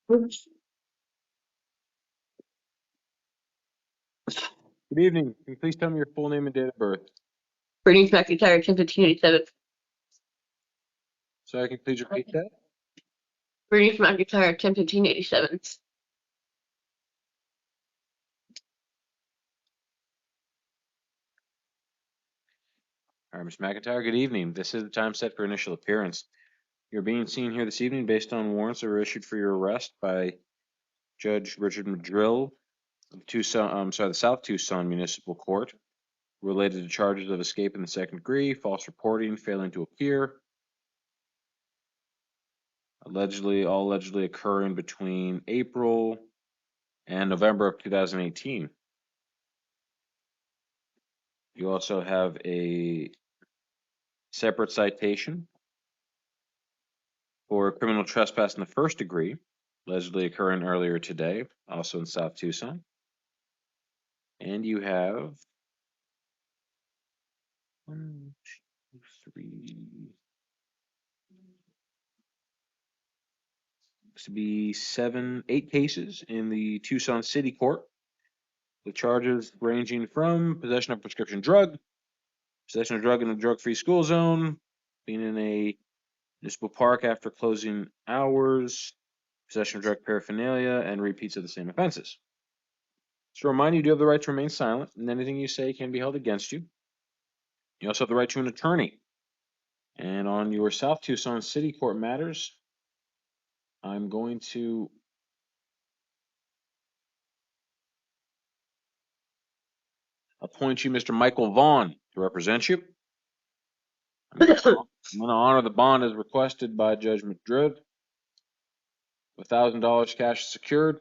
Good evening. Can you please tell me your full name and date of birth? Bernice McIntyre, 10/15/87. So I can please repeat that? Bernice McIntyre, 10/15/87. All right, Ms. McIntyre, good evening. This is the time set for initial appearance. You're being seen here this evening based on warrants that were issued for your arrest by Judge Richard Madrill of Tucson, the South Tucson Municipal Court, related to charges of escape in the second degree, false reporting, failing to appear, all allegedly occurring between April and November of 2018. You also have a separate citation for criminal trespass in the first degree, allegedly occurring earlier today, also in South Tucson. And you have 1, 2, 3, looks to be 8 cases in the Tucson City Court, with charges ranging from possession of prescription drug, possession of drug in a drug-free school zone, being in a municipal park after closing hours, possession of drug paraphernalia, and repeats of the same offenses. So remind you do have the right to remain silent, and anything you say can be held against you. You also have the right to an attorney. And on your South Tucson City Court matters, I'm going to appoint you Mr. Michael Vaughn to represent you. I'm going to honor the bond as requested by Judge Madrid, $1,000 cash secured,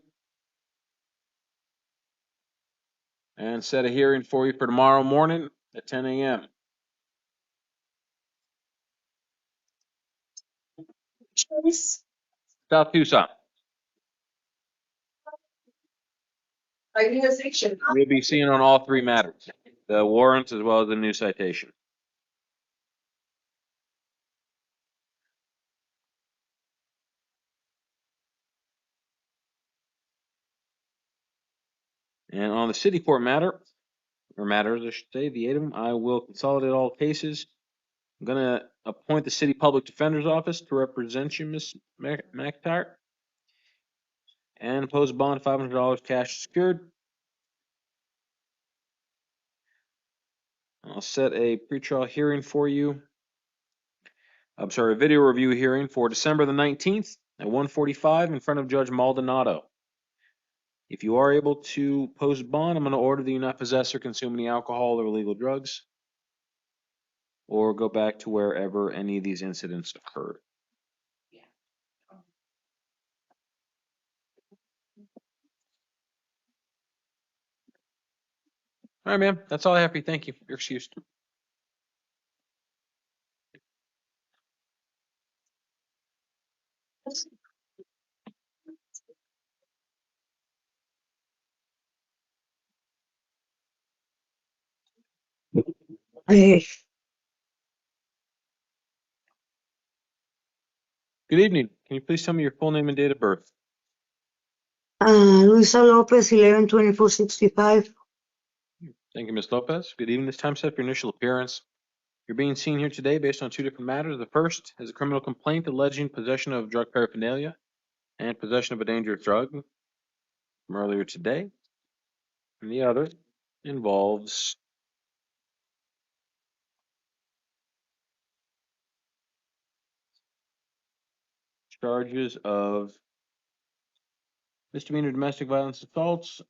and set a hearing for you for tomorrow morning at 10 a.m. Choice. South Tucson. We'll be seeing on all three matters, the warrants as well as the new citation. And on the city court matter, or matters, I should say, the item, I will consolidate all cases. I'm gonna appoint the city public defender's office to represent you, Ms. McIntyre, and impose a bond of $500 cash secured. I'll set a pretrial hearing for you. I'm sorry, a video review hearing for December the 19th at 1:45 in front of Judge Maldonado. If you are able to post bond, I'm going to order that you not possess or consume any alcohol or illegal drugs, or go back to wherever any of these incidents occurred. All right, ma'am. That's all I have for you. Thank you. You're excused. Good evening. Can you please tell me your full name and date of birth? Luisa Lopez, 11/24/65. Thank you, Ms. Lopez. Good evening. This time set for your initial appearance. You're being seen here today based on two different matters. The first is a criminal complaint alleging possession of drug paraphernalia and possession of a dangerous drug from earlier today. And the other involves charges of misdemeanor domestic violence assaults,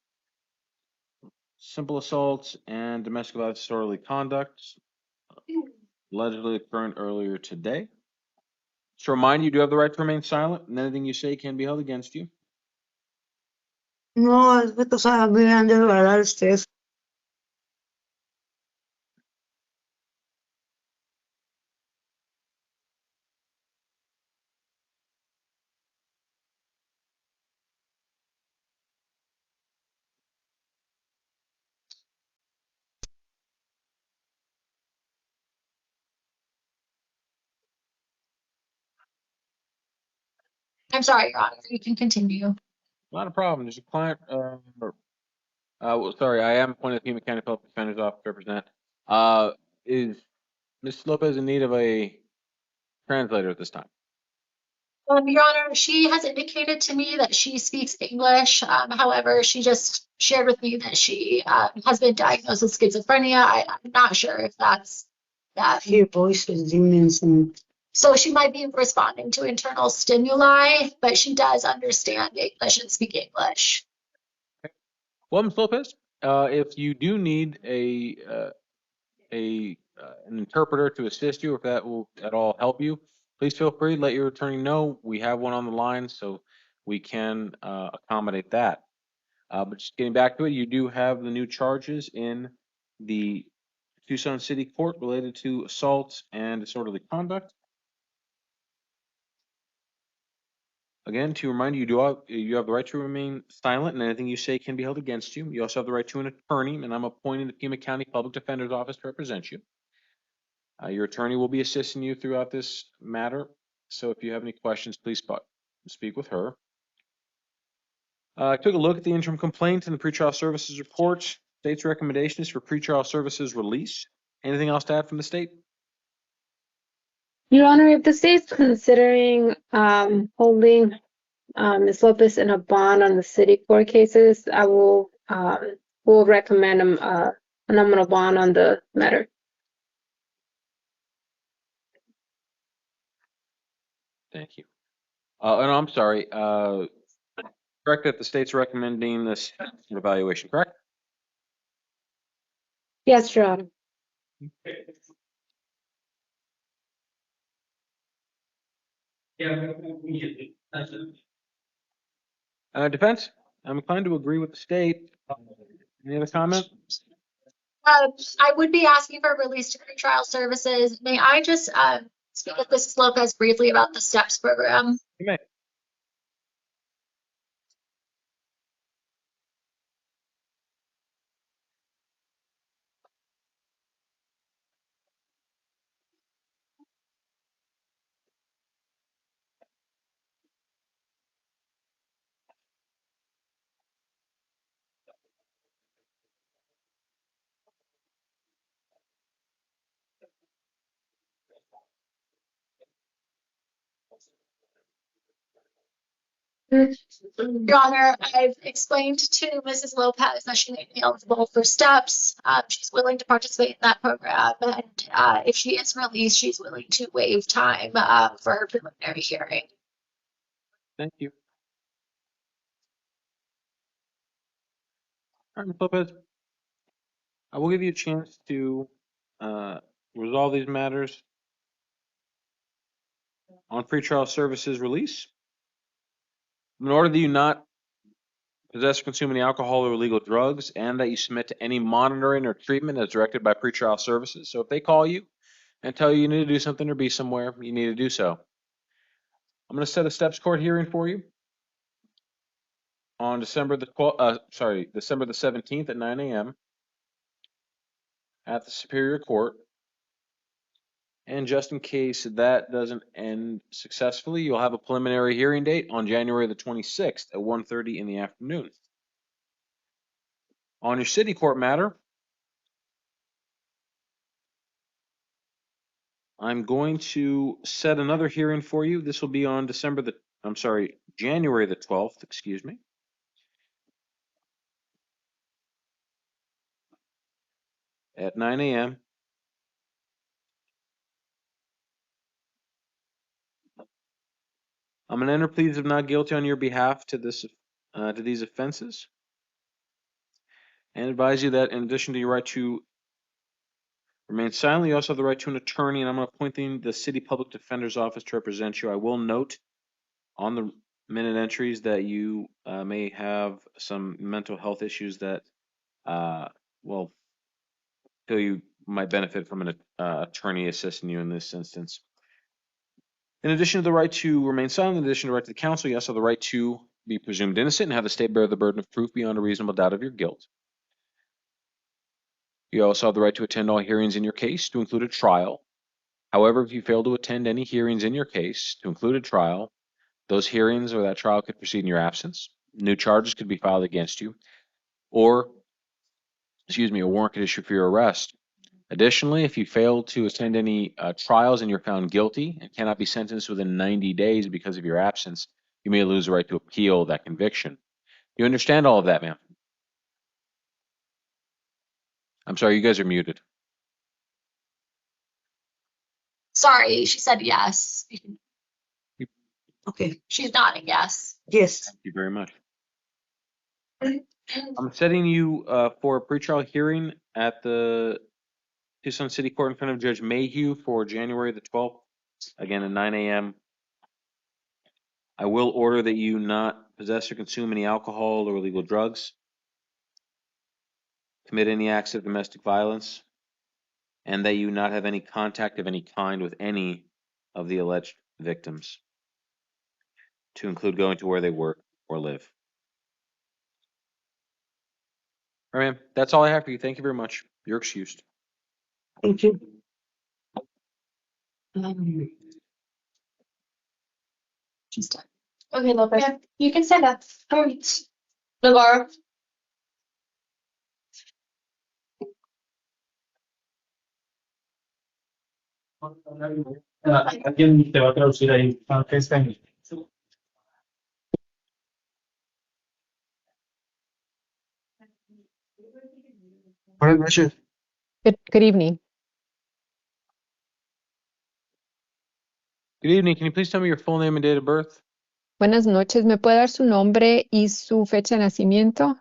simple assaults, and domestic violence disorderly conduct, allegedly occurring earlier today. Just to remind you, you do have the right to remain silent, and anything you say can be held against you. No, es que tú sabes, viven de verdad ustedes. I'm sorry, Your Honor, you can continue. Not a problem. There's a client, sorry, I am appointed the Pima County Public Defender's Office to represent. Is Ms. Lopez in need of a translator at this time? Your Honor, she has indicated to me that she speaks English. However, she just shared with me that she has been diagnosed with schizophrenia. I'm not sure if that's that. Your voice is diminishing. So she might be responding to internal stimuli, but she does understand English and speak English. Well, Ms. Lopez, if you do need an interpreter to assist you, if that will at all help you, please feel free to let your attorney know. We have one on the line, so we can accommodate that. But just getting back to it, you do have the new charges in the Tucson City Court related to assault and disorderly conduct. Again, to remind you, you have the right to remain silent, and anything you say can be held against you. You also have the right to an attorney, and I'm appointing the Pima County Public Defender's Office to represent you. Your attorney will be assisting you throughout this matter, so if you have any questions, please speak with her. I took a look at the interim complaint and the pretrial services report. State's recommendations for pretrial services release. Anything else to add from the state? Your Honor, if the state's considering holding Ms. Lopez in a bond on the city court cases, I will recommend a nominal bond on the matter. Thank you. And I'm sorry, correct that the state's recommending this evaluation, correct? Yes, Your Honor. Defense, I'm inclined to agree with the state. Any other comment? I would be asking for release to pretrial services. May I just speak with Mrs. Lopez briefly about the STEPS program? You may. Your Honor, I've explained to Mrs. Lopez that she may be eligible for steps. She's willing to participate in that program, and if she is released, she's willing to waive time for her preliminary hearing. Thank you. All right, Ms. Lopez. I will give you a chance to resolve these matters on pretrial services release. In order that you not possess or consume any alcohol or illegal drugs, and that you submit to any monitoring or treatment as directed by pretrial services. So if they call you and tell you need to do something or be somewhere, you need to do so. I'm going to set a steps court hearing for you on December the 17th at 9 a.m. at the Superior Court. And just in case that doesn't end successfully, you'll have a preliminary hearing date on January the 26th at 1:30 in the afternoon. On your city court matter, I'm going to set another hearing for you. This will be on January the 12th, excuse me. At 9 a.m. I'm going to enter pleas of not guilty on your behalf to these offenses, and advise you that in addition to your right to remain silent, you also have the right to an attorney, and I'm appointing the City Public Defender's Office to represent you. I will note on the minute entries that you may have some mental health issues that, feel you might benefit from an attorney assisting you in this instance. In addition to the right to remain silent, in addition to the right to the counsel, you also have the right to be presumed innocent and have the state bear the burden of proof beyond a reasonable doubt of your guilt. You also have the right to attend all hearings in your case, to include a trial. However, if you fail to attend any hearings in your case, to include a trial, those hearings or that trial could proceed in your absence. New charges could be filed against you, or, a warrant could issue for your arrest. Additionally, if you fail to attend any trials and you're found guilty and cannot be sentenced within 90 days because of your absence, you may lose the right to appeal that conviction. You understand all of that, ma'am? I'm sorry, you guys are muted. Sorry, she said yes. Okay. She's nodding yes. Yes. Thank you very much. I'm setting you for a pretrial hearing at the Tucson City Court in front of Judge Mayhew for January the 12th, again at 9 a.m. I will order that you not possess or consume any alcohol or illegal drugs, commit any acts of domestic violence, and that you not have any contact of any kind with any of the alleged victims, to include going to where they work or live. All right, ma'am, that's all I have for you. Thank you very much. You're excused. Thank you. She's done. Okay, Lopez, you can stand up. All right. Navarro. Alguien te va a traducir ahí. Aunque está en Buenas noches. Good evening. Good evening. Can you please tell me your full name and date of birth? Buenas noches. ¿Me puede dar su nombre y su fecha de nacimiento?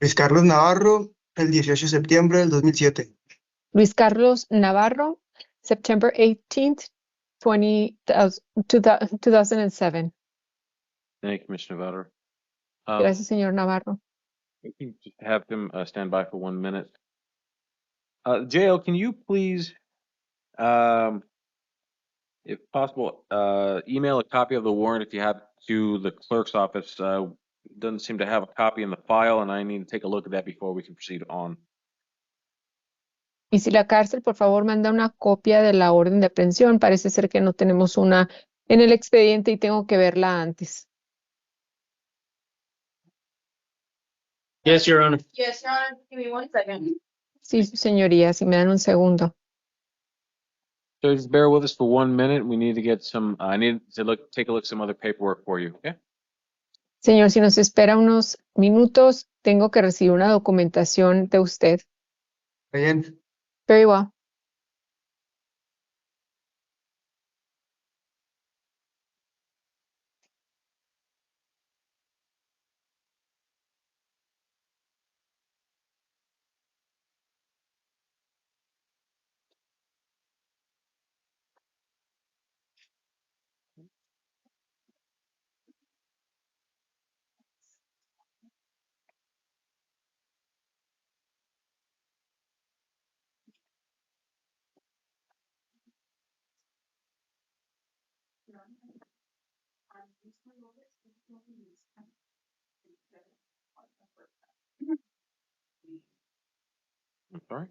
Luis Carlos Navarro, el 18 de septiembre del 2007. Luis Carlos Navarro, September 18th, 2007. Thank you, Mr. Navarro. Gracias, señor Navarro. We can just have him stand by for 1 minute. JL, can you please, if possible, email a copy of the warrant if you have to the clerk's office? Doesn't seem to have a copy in the file, and I need to take a look at that before we can proceed on. Y si la cárcel, por favor, manda una copia de la orden de aprehensión. Parece ser que no tenemos una en el expediente y tengo que verla antes. Yes, Your Honor. Yes, Your Honor. Give me 1 second. Sí, señoría, si me dan un segundo. So just bear with us for 1 minute. We need to get some, I need to take a look at some other paperwork for you, okay? Señor, si nos espera unos minutos, tengo que recibir una documentación de usted. Bien. Very well. I'm sorry.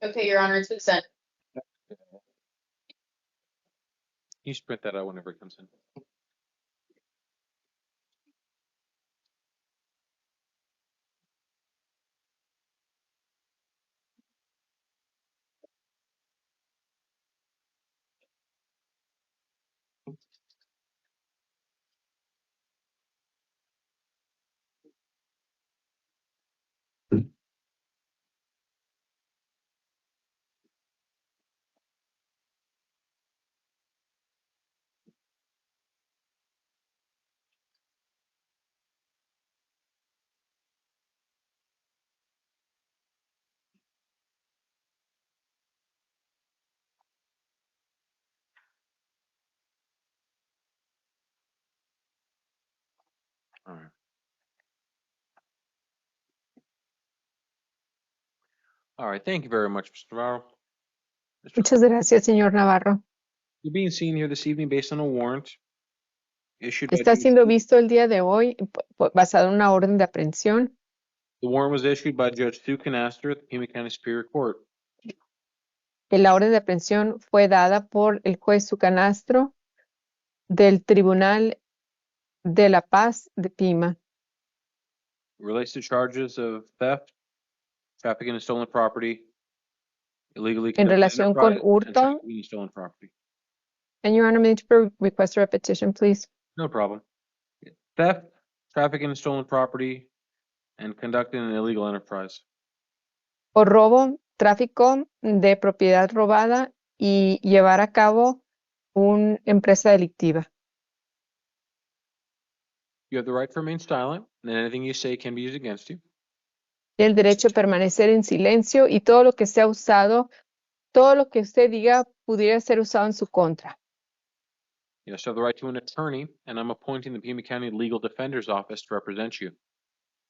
Okay, Your Honor, it's been sent. You just print that out whenever it comes in. All right. All right. Thank you very much, Mr. Navarro. Muchas gracias, señor Navarro. You're being seen here this evening based on a warrant issued by Está Judge siendo Duke. visto el día de hoy basado en una orden de aprehensión. The warrant was issued by Judge Sue Canaster at the Pima County Superior Court. La orden de aprehensión fue dada por el juez Sucanastro del Tribunal de la Paz de Pima. It relates to charges of theft, trafficking in stolen property, illegally En conducted relación con enterprise, and hurto. trafficking in stolen property. And Your Honor, may I request a repetition, please? No problem. Theft, trafficking in stolen property, and conducting an illegal enterprise. Por robo, tráfico de propiedad robada y llevar a cabo una empresa delictiva. You have the right to remain silent, and anything you say can be used against you. Tiene el derecho a permanecer en silencio y todo lo que sea usado, todo lo que usted diga pudiera ser usado en su contra. You also have the right to an attorney, and I'm appointing the Pima County Legal Defender's Office to represent you.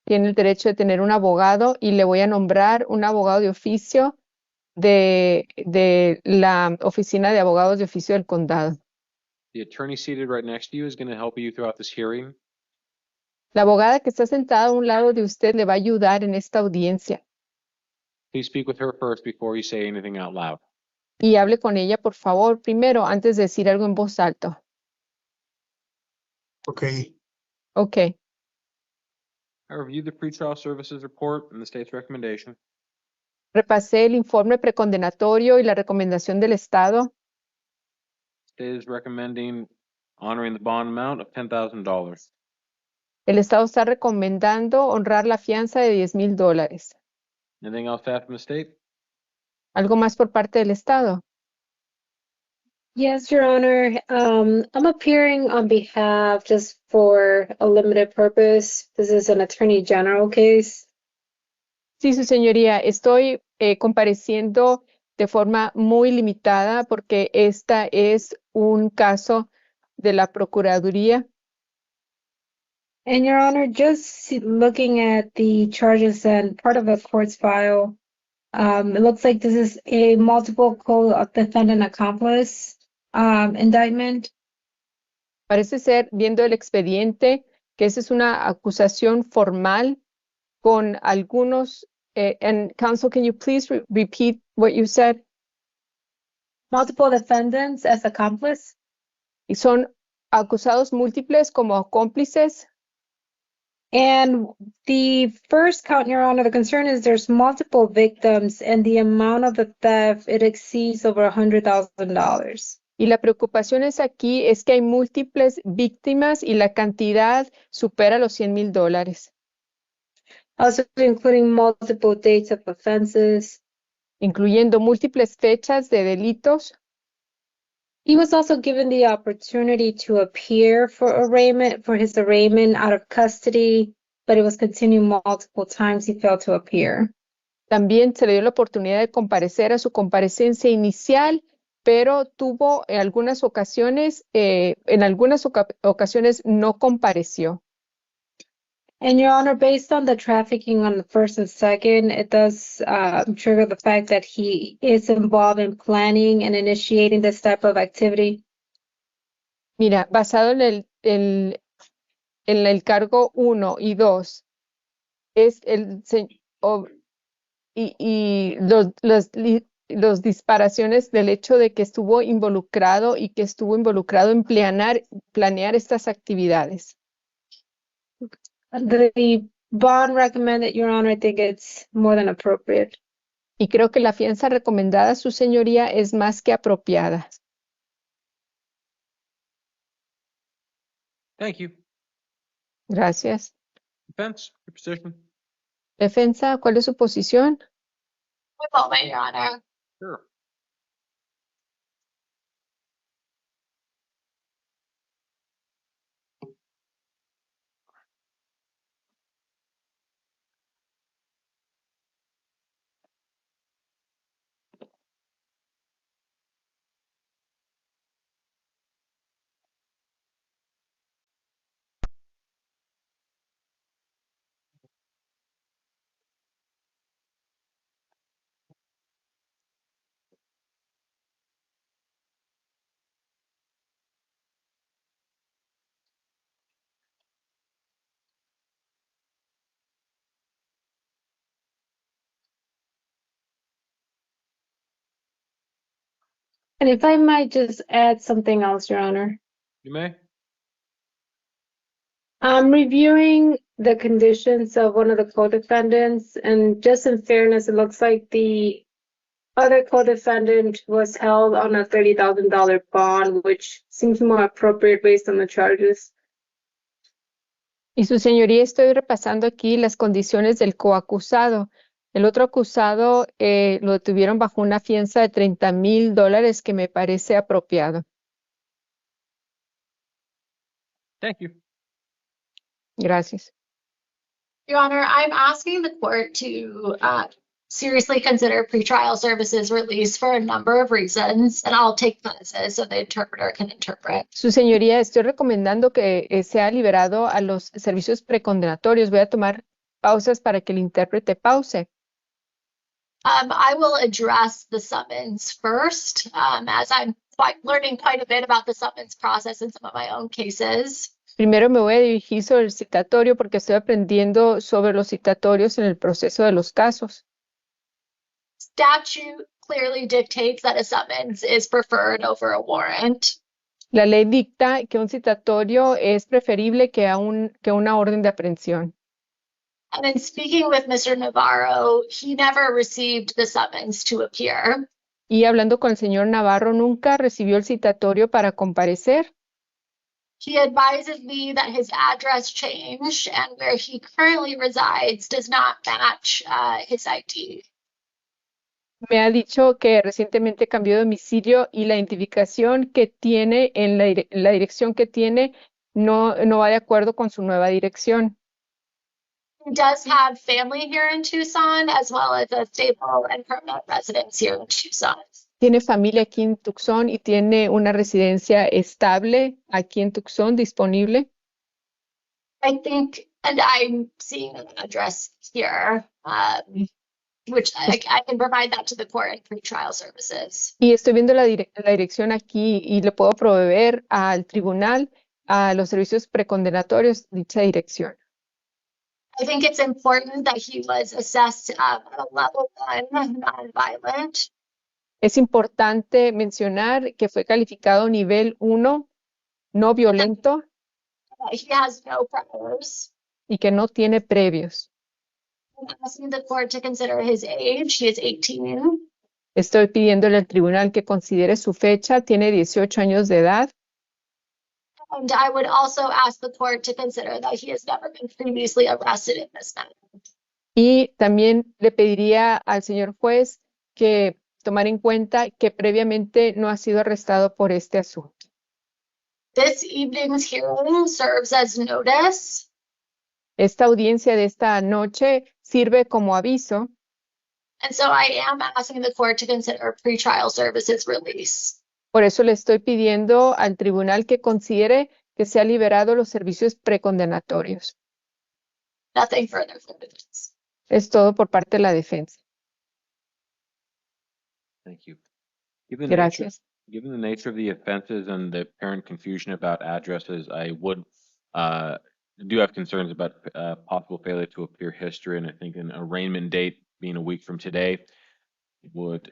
Tiene el derecho de tener un abogado y le voy a nombrar un abogado de oficio de la Oficina de Abogados de Oficio del Condado. The attorney seated right next to you is going to help you throughout this hearing. La abogada que está sentada a un lado de usted le va a ayudar en esta audiencia. Please speak with her first before you say anything out loud. Y hable con ella, por favor, primero, antes de decir algo en voz alta. Ok. Ok. I reviewed the pretrial services report and the state's recommendation. Repasé el informe precondenatorio y la recomendación del Estado. State is recommending honoring the bond amount of $10,000. El Estado está recomendando honrar la fianza de $10,000. Anything else to add from the state? ¿Algo más por parte del Estado? Yes, Your Honor. I'm appearing on behalf just for a limited purpose. This is an Attorney General case. Sí, su señoría, estoy compareciendo de forma muy limitada porque esta es un caso de la Procuraduría. And Your Honor, just looking at the charges and part of the court's file, it looks like this is a multiple co-defendant accomplice indictment. Parece ser, viendo el expediente, que esa es una acusación formal con algunos. And counsel, can you please repeat what you said? multiple defendants as accomplice. Y son acusados múltiples como cómplices. And the first count, Your Honor, the concern is there's multiple victims and the amount of the theft, it exceeds over $100,000. Y la preocupación aquí es que hay múltiples víctimas y la cantidad supera los $100,000. Also including multiple dates of offenses. Incluyendo múltiples fechas de delitos. He was also given the opportunity to appear for his arraignment out of custody, but it was continued multiple times. He failed to appear. También se le dio la oportunidad de comparecer a su comparecencia inicial, pero tuvo en algunas ocasiones no compareció. And Your Honor, based on the trafficking on the first and second, it does trigger the fact that he is involved in planning and initiating this type of activity. Mira, basado en el cargo 1 y 2, es los disparaciones del hecho de que estuvo involucrado en planear estas actividades. The bond recommended, Your Honor, I think it's more than appropriate. Y creo que la fianza recomendada, Su Señoría, es más que apropiada. Thank you. Gracias. Defense, your position? Defensa, ¿cuál es su posición? One moment, Your Honor. Sure. And if I might just add something else, Your Honor. You may. I'm reviewing the conditions of one of the co-defendants, and just in fairness, it looks like the other co-defendant was held on a $30,000 bond, which seems more appropriate based on the charges. Y Su Señoría, estoy repasando aquí las condiciones del coacusado. El otro acusado lo detuvieron bajo una fianza de $30,000 que me parece apropiado. Thank you. Gracias. Your Honor, I'm asking the court to seriously consider pretrial services release for a number of reasons, and I'll take pauses so the interpreter can interpret. Su Señoría, estoy recomendando que sea liberado a los servicios precondenatorios. Voy a tomar pausas para que el intérprete pause. I will address the summons first, as I'm learning quite a bit about the summons process in some of my own cases. Primero me voy a dirigir sobre el citatorio porque estoy aprendiendo sobre los citatorios en el proceso de los casos. Statute clearly dictates that a summons is preferred over a warrant. La ley dicta que un citatorio es preferible que una orden de aprehensión. And in speaking with Mr. Navarro, he never received the summons to appear. Y hablando con el señor Navarro, nunca recibió el citatorio para comparecer. He advises me that his address changed and where he currently resides does not match his ID. Me ha dicho que recientemente cambió de domicilio y la identificación que tiene en la dirección que tiene no va de acuerdo con su nueva dirección. He does have family here in Tucson, as well as a stable and permanent residence here in Tucson. Tiene familia aquí en Tucson y tiene una residencia estable aquí en Tucson disponible. I think, and I'm seeing an address here, which I can provide that to the court in pretrial services. Y estoy viendo la dirección aquí y le puedo proveer al tribunal, a los servicios precondenatorios, dicha dirección. I think it's important that he was assessed at a level 1 nonviolent. Es importante mencionar que fue calificado nivel 1, no violento, He has no priors. y que no tiene previos. I'm asking the court to consider his age. He is 18. Estoy pidiéndole al tribunal que considere su fecha, tiene 18 años de edad, And I would also ask the court to consider that he has never been previously arrested in this matter. y también le pediría al señor juez que tomar en cuenta que previamente no ha sido arrestado por este asunto. This evening's hearing serves as notice. Esta audiencia de esta noche sirve como aviso, And so I am asking the court to consider pretrial services release. por eso le estoy pidiendo al tribunal que considere que se ha liberado los servicios precondenatorios. Nothing further for defense. Es todo por parte de la defensa. Thank you. Given the nature, Gracias. given the nature of the offenses and the apparent confusion about addresses, I would do have concerns about possible failure to appear history, and I think an arraignment date being a week from today would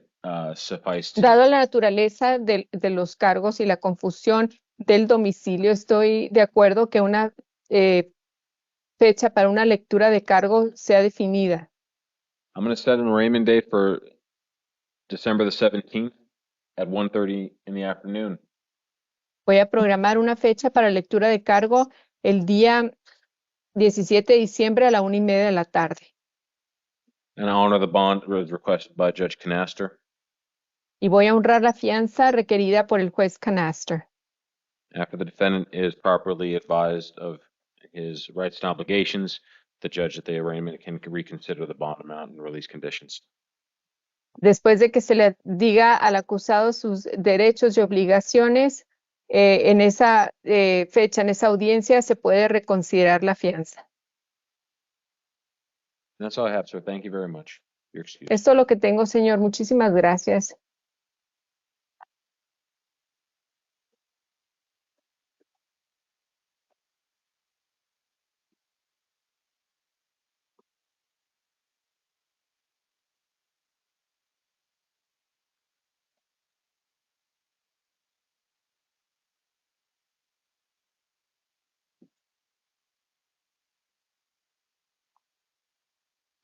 suffice to. Dado la naturaleza de los cargos y la confusión del domicilio, estoy de acuerdo que una fecha para una lectura de cargo sea definida. I'm going to set an arraignment date for December the 17th at 1:30 in the afternoon. Voy a programar una fecha para lectura de cargo el día 17 de diciembre a la 1:30 de la tarde. And I honor the bond as requested by Judge Canaster. Y voy a honrar la fianza requerida por el juez Canaster. After the defendant is properly advised of his rights and obligations, the judge at the arraignment can reconsider the bond amount and release conditions. Después de que se le diga al acusado sus derechos y obligaciones, en esa fecha, en esa audiencia, se puede reconsiderar la fianza. And that's all I have, sir. Thank you very much. Your excuse. Esto es lo que tengo, señor. Muchísimas gracias.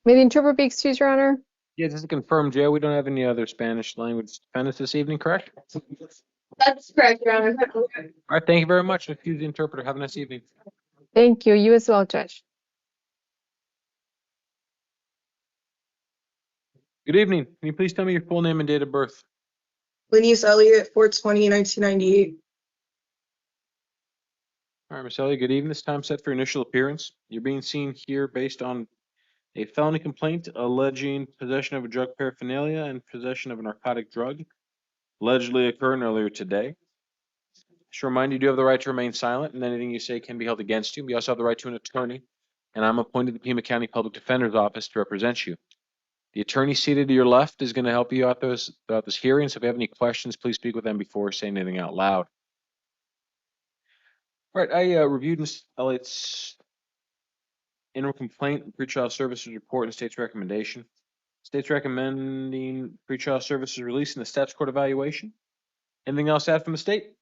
May the interpreter be excused, Your Honor? Yeah, just to confirm, Joe, we don't have any other Spanish language defendants this evening, correct? That's correct, Your Honor. All right, thank you very much. Excuse the interpreter. Have a nice evening. Thank you. You as well, Judge. Good evening. Can you please tell me your full name and date of birth? Linus Elliott, 4/20/1998. All right, Miss Elliott, good evening. This time set for your initial appearance. You're being seen here based on a felony complaint alleging possession of a drug paraphernalia and possession of a narcotic drug allegedly occurring earlier today. Just to remind you, you do have the right to remain silent, and anything you say can be held against you. You also have the right to an attorney, and I'm appointed the Pima County Public Defender's Office to represent you. The attorney seated to your left is going to help you out throughout this hearing, so if you have any questions, please speak with them before saying anything out loud. All right, I reviewed Ms. Elliott's interim complaint, pretrial services report, and state's recommendation. State's recommending pretrial services release in the steps court evaluation. Anything else to add from the state?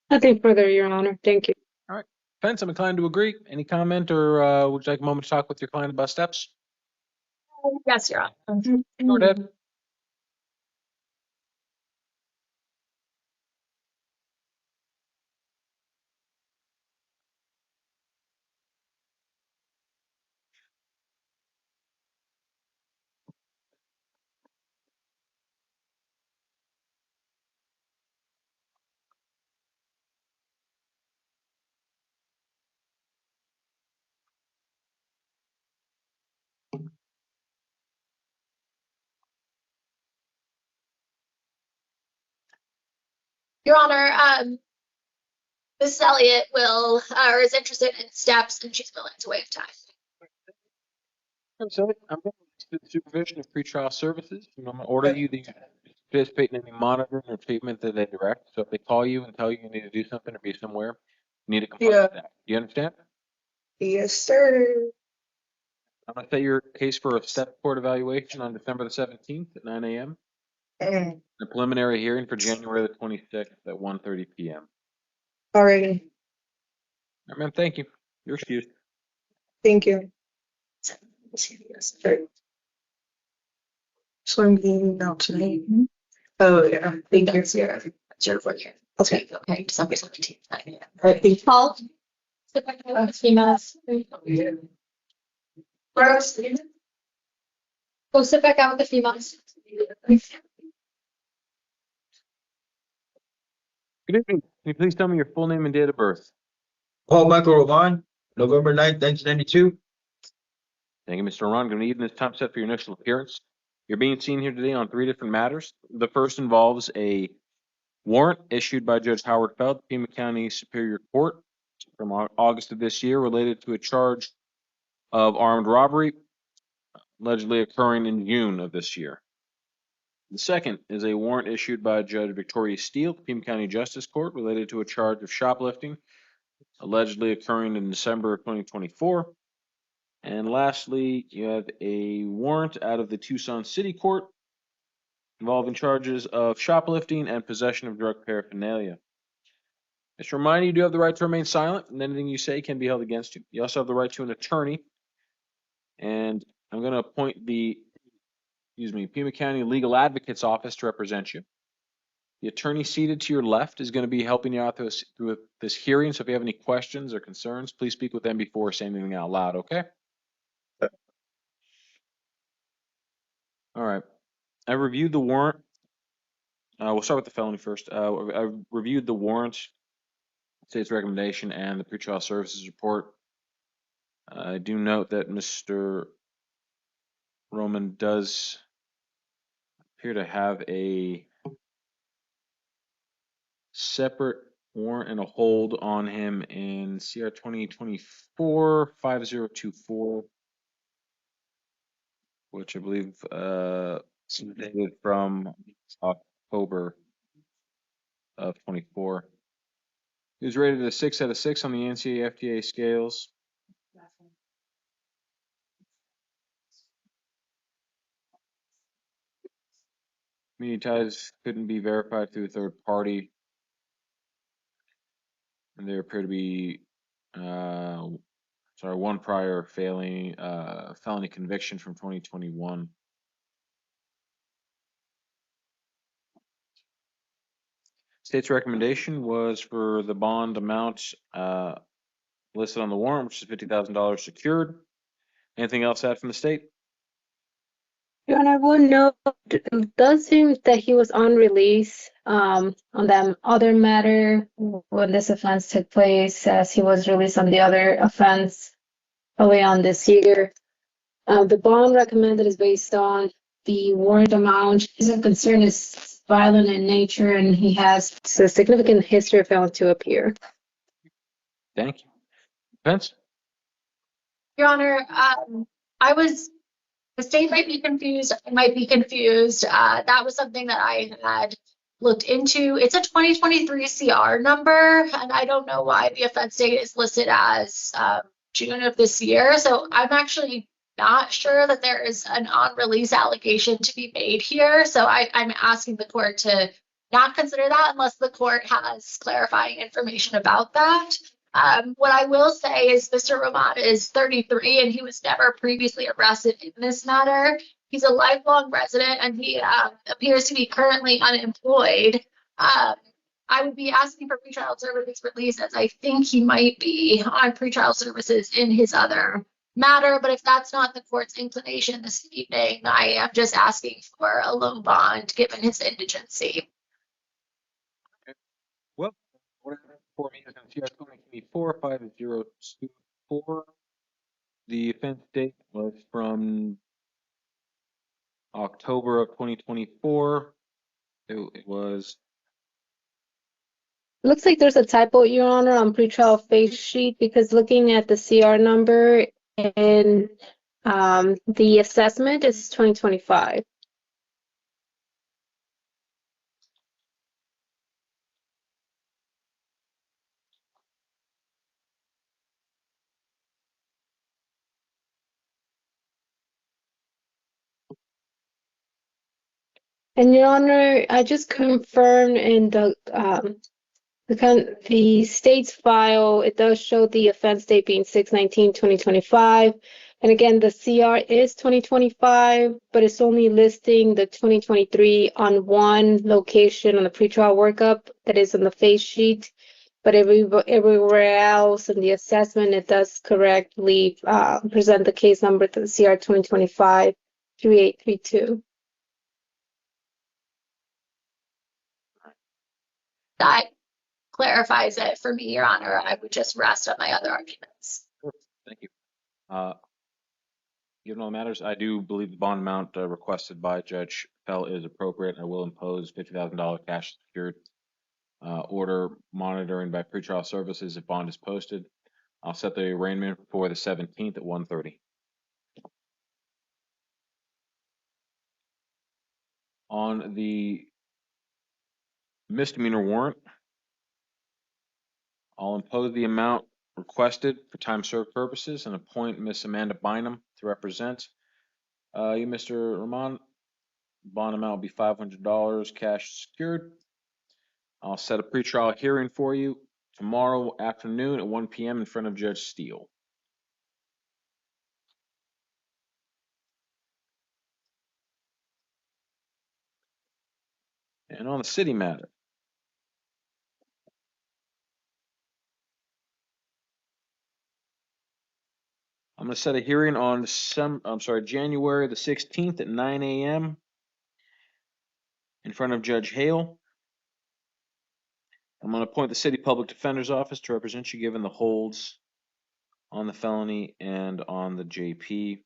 Nothing further, Your Honor. Thank you. All right, defense, I'm inclined to agree. Any comment, or would you like a moment to talk with your client about steps? Yes, Your Honor. Go ahead. Your Honor, Mrs. Elliott will, or is interested in steps, and she's willing to waive time. So I'm going to the supervision of pretrial services. I'm going to order you to participate in any monitoring or treatment that they direct. So if they call you and tell you you need to do something or be somewhere, you need to comply with that. Do you understand? Yes, sir. I'm going to set your case for a step court evaluation on December the 17th at 9 a.m. Mm. The preliminary hearing for January the 26th at 1:30 p.m. Alrighty. All right, ma'am, thank you. You're excused. Thank you. So I'm leaving now tonight. Oh, yeah. Thank you. Yeah. Okay. Okay, December 17th. All right. Thank you. Paul? Sit back down with the females. Rose? Go sit back down with the females. Good evening. Can you please tell me your full name and date of birth? Paul Michael Roman, November 9th, 1992. Thank you, Mr. Ron. Going to need this time set for your initial appearance. You're being seen here today on 3 different matters. The first involves a warrant issued by Judge Howard Feld, Pima County Superior Court, from August of this year related to a charge of armed robbery allegedly occurring in June of this year. The second is a warrant issued by Judge Victoria Steele, Pima County Justice Court, related to a charge of shoplifting allegedly occurring in December of 2024. And lastly, you have a warrant out of the Tucson City Court involving charges of shoplifting and possession of drug paraphernalia. Just a reminder, you do have the right to remain silent, and anything you say can be held against you. You also have the right to an attorney, and I'm going to appoint the, Pima County Legal Advocate's Office to represent you. The attorney seated to your left is going to be helping you out through this hearing, so if you have any questions or concerns, please speak with them before saying anything out loud, okay? All right. I reviewed the warrant. We'll start with the felony first. I reviewed the warrant, state's recommendation, and the pretrial services report. I do note that Mr. Roman does appear to have a separate warrant and a hold on him in CR 2024-5024, which I believe is dated from October of 24. He was rated a 6 out of 6 on the NCAA FDA scales. Community ties couldn't be verified through a third party, and there appear to be one prior felony conviction from 2021. State's recommendation was for the bond amount listed on the warrant, which is $50,000 secured. Anything else to add from the state? Your Honor, I will note, it does seem that he was on release on that other matter when this offense took place, as he was released on the other offense early on this year. The bond recommended is based on the warrant amount. His concern is violent in nature, and he has a significant history of failing to appear. Thank you. Pence? Your Honor, the state might be confused. I might be confused. That was something that I had looked into. It's a 2023 CR number, and I don't know why the offense date is listed as June of this year. So I'm actually not sure that there is an on-release allegation to be made here. So I'm asking the court to not consider that unless the court has clarifying information about that. What I will say is Mr. Roman is 33 and he was never previously arrested in this matter. He's a lifelong resident and he appears to be currently unemployed. I would be asking for pretrial services release, as I think he might be on pretrial services in his other matter. But if that's not the court's inclination this evening, I am just asking for a low bond given his indigency. Well, for me is on CR 2024-5024. The offense date was from October of 2024. It was. Looks like there's a typo, Your Honor, on pretrial face sheet, because looking at the CR number and the assessment is 2025. And Your Honor, I just confirmed in the state's file, it does show the offense date being 6/19/2025. And again, the CR is 2025, but it's only listing the 2023 on one location on the pretrial workup that is on the face sheet. But everywhere else in the assessment, it does correctly present the case number to the CR 2025-3832. That clarifies it for me, Your Honor. I would just rest on my other arguments. Sure. Thank you. Given all matters, I do believe the bond amount requested by Judge Pell is appropriate. I will impose $50,000 cash secured order monitoring by pretrial services if bond is posted. I'll set the arraignment for the 17th at 1:30. On the misdemeanor warrant, I'll impose the amount requested for time served purposes and appoint Miss Amanda Bynum to represent you, Mr. Rahman. Bond amount will be $500 cash secured. I'll set a pretrial hearing for you tomorrow afternoon at 1 p.m. in front of Judge Steele. And on the city matter, I'm going to set a hearing on January the 16th at 9 a.m. in front of Judge Hale. I'm going to appoint the city public defender's office to represent you given the holds on the felony and on the JP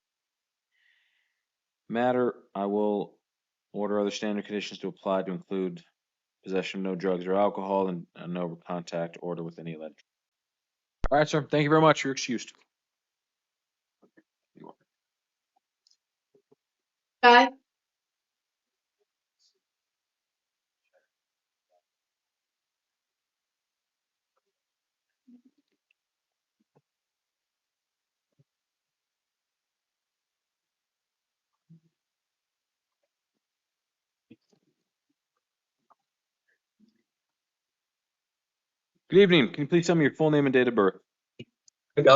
matter. I will order other standard conditions to apply to include possession of no drugs or alcohol and a no contact order with any alleged. All right, sir. Thank you very much. You're excused. Guy, Good evening. Can you please tell me your full name and date of birth?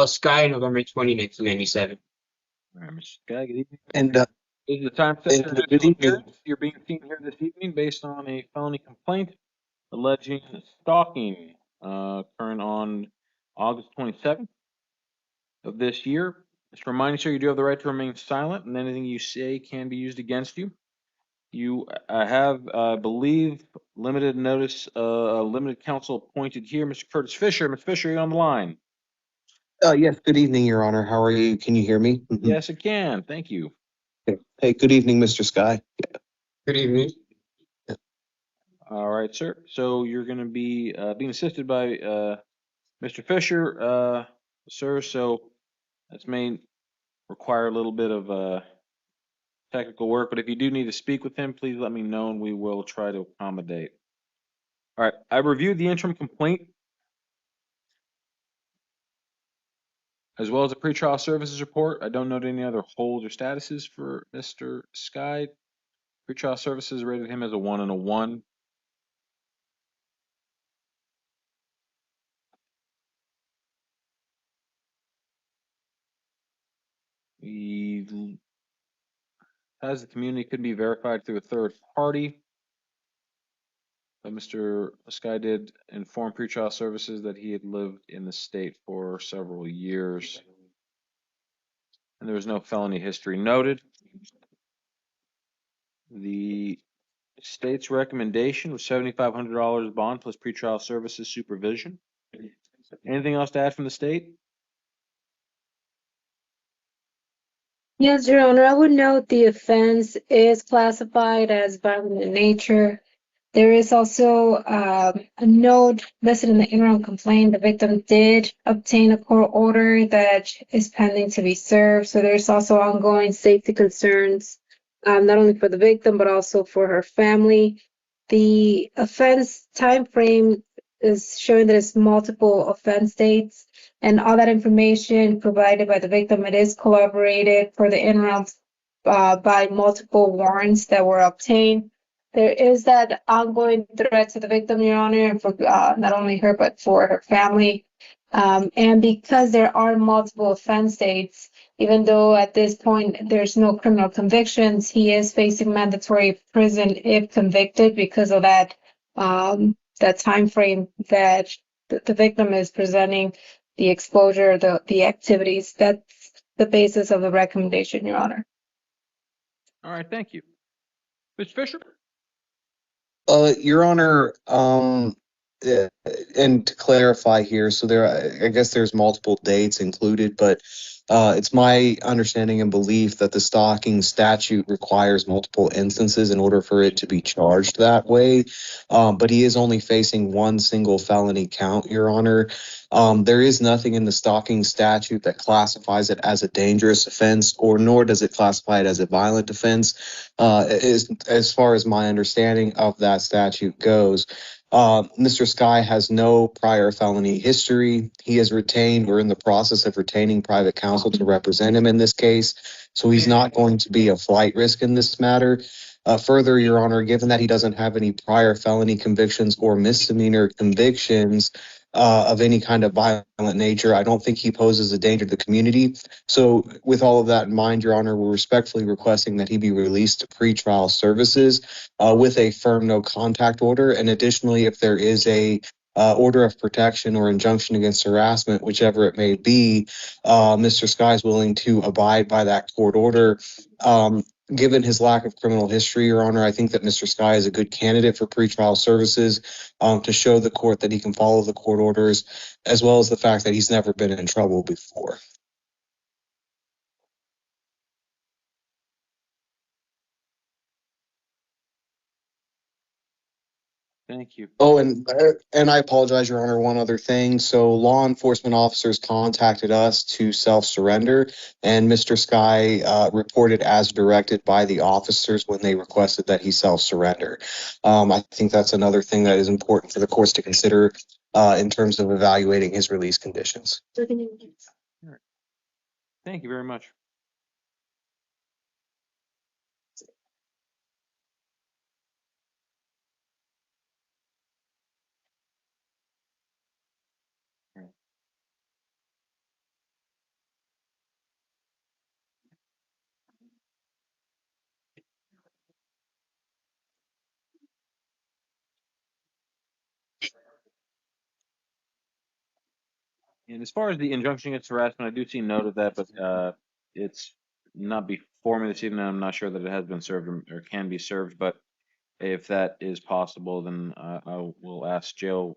Sky, November 20, 1997. All right, Mr. Sky, good evening. And This is the time set for and good initial evening. appearance. You're being seen here this evening based on a felony complaint alleging stalking occurring on August 27th of this year. Just reminding you, you do have the right to remain silent, and anything you say can be used against you. You have, I believe, limited notice, limited counsel appointed here, Mr. Curtis Fisher. Mr. Fisher, are you on the line? Yes, good evening, Your Honor. How are you? Can you hear me? Yes, it can. Thank you. Okay. Hey, good evening, Mr. Sky. Good evening. All right, sir. So you're going to be being assisted by Mr. Fisher, sir. So this may require a little bit of technical work, but if you do need to speak with him, please let me know and we will try to accommodate. All right. I reviewed the interim complaint as well as a pretrial services report. I don't note any other holds or statuses for Mr. Sky. Pretrial services rated him as a 1 and a 1. He has the community could be verified through a third party. But Mr. Sky did inform pretrial services that he had lived in the state for several years. And there was no felony history noted. The state's recommendation was $7,500 bond plus pretrial services supervision. Anything else to add from the state? Yes, Your Honor, I would note the offense is classified as violent in nature. There is also a note listed in the interim complaint. The victim did obtain a court order that is pending to be served. So there's also ongoing safety concerns, not only for the victim, but also for her family. The offense time frame is showing that it's multiple offense dates, and all that information provided by the victim, it is corroborated for the interim by multiple warrants that were obtained. There is that ongoing threat to the victim, Your Honor, and for not only her, but for her family. And because there are multiple offense dates, even though at this point there's no criminal convictions, he is facing mandatory prison if convicted because of that time frame that the victim is presenting, the exposure, the activities. That's the basis of the recommendation, Your Honor. All right, thank you. Mr. Fisher? Your Honor, and to clarify here, so I guess there's multiple dates included, but it's my understanding and belief that the stalking statute requires multiple instances in order for it to be charged that way. But he is only facing one single felony count, Your Honor. There is nothing in the stalking statute that classifies it as a dangerous offense, or nor does it classify it as a violent offense. As far as my understanding of that statute goes, Mr. Sky has no prior felony history. He has retained or in the process of retaining private counsel to represent him in this case. So he's not going to be a flight risk in this matter. Further, Your Honor, given that he doesn't have any prior felony convictions or misdemeanor convictions of any kind of violent nature, I don't think he poses a danger to the community. So with all of that in mind, Your Honor, we're respectfully requesting that he be released to pretrial services with a firm no contact order. And additionally, if there is a order of protection or injunction against harassment, whichever it may be, Mr. Sky is willing to abide by that court order. Given his lack of criminal history, Your Honor, I think that Mr. Sky is a good candidate for pretrial services to show the court that he can follow the court orders, as well as the fact that he's never been in trouble before. Thank you. Oh, and I apologize, Your Honor, one other thing. So law enforcement officers contacted us to self-surrender, and Mr. Sky reported as directed by the officers when they requested that he self-surrender. I think that's another thing that is important for the courts to consider in terms of evaluating his release conditions. Thank you very much. And as far as the injunction against harassment, I do see note of that, but it's not before me this evening. I'm not sure that it has been served or can be served, but if that is possible, then I will ask jail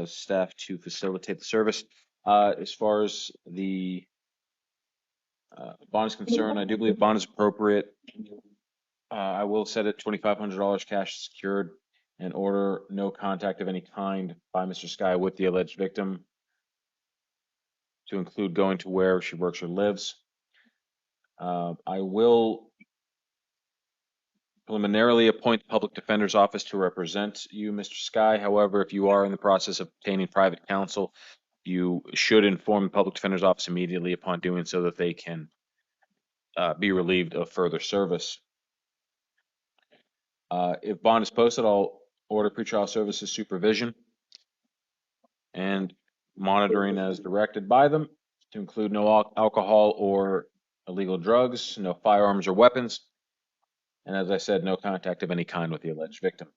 staff to facilitate the service. As far as the bond is concerned, I do believe bond is appropriate. I will set it $2,500 cash secured and order no contact of any kind by Mr. Sky with the alleged victim, to include going to where she works or lives. I will preliminarily appoint the public defender's office to represent you, Mr. Sky. However, if you are in the process of obtaining private counsel, you should inform the public defender's office immediately upon doing so that they can be relieved of further service. If bond is posted, I'll order pretrial services supervision and monitoring as directed by them, to include no alcohol or illegal drugs, no firearms or weapons, and as I said, no contact of any kind with the alleged victim.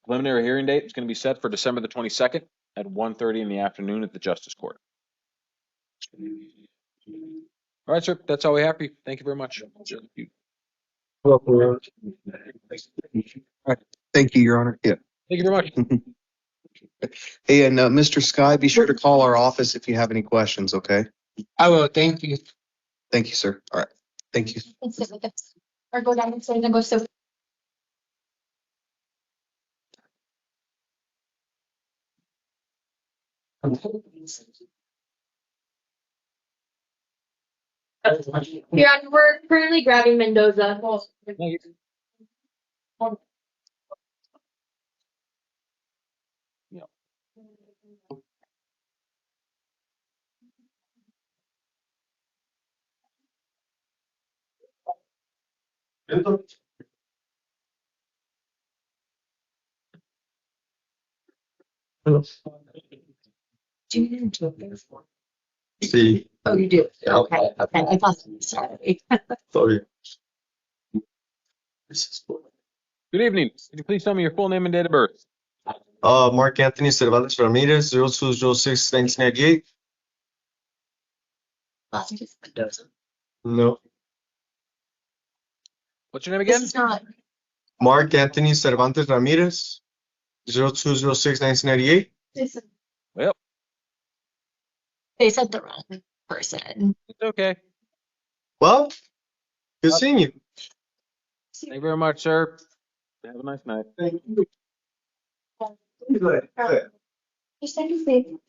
Preliminary hearing date is going to be set for December the 22nd at 1:30 in the afternoon at the Justice Court. All right, sir, that's all we have for you. Thank you very much. All right. Thank you, Your Honor. Yeah. Thank you very much. Hey, and Mr. Sky, be sure to call our office if you have any questions, okay? I will. Thank you. Thank you, sir. All right. Thank you. Or go down and say, and go so. Yeah, we're currently grabbing Mendoza. Do you need to appear for? Sí. Oh, you do? Yeah. Okay, okay, I thought, sorry. Sorry. Good evening. Can you please tell me your full name and date of birth? Mark Anthony Cervantes Ramirez, 0206 1998. Last name is Mendoza. No. What's your name This again? is not, Mark Anthony Cervantes Ramirez, 0206 1998. Well, they said the wrong person. it's okay. Well, good seeing you. Thank you very much, sir. Have a nice night. Thank you. Good. You said his name.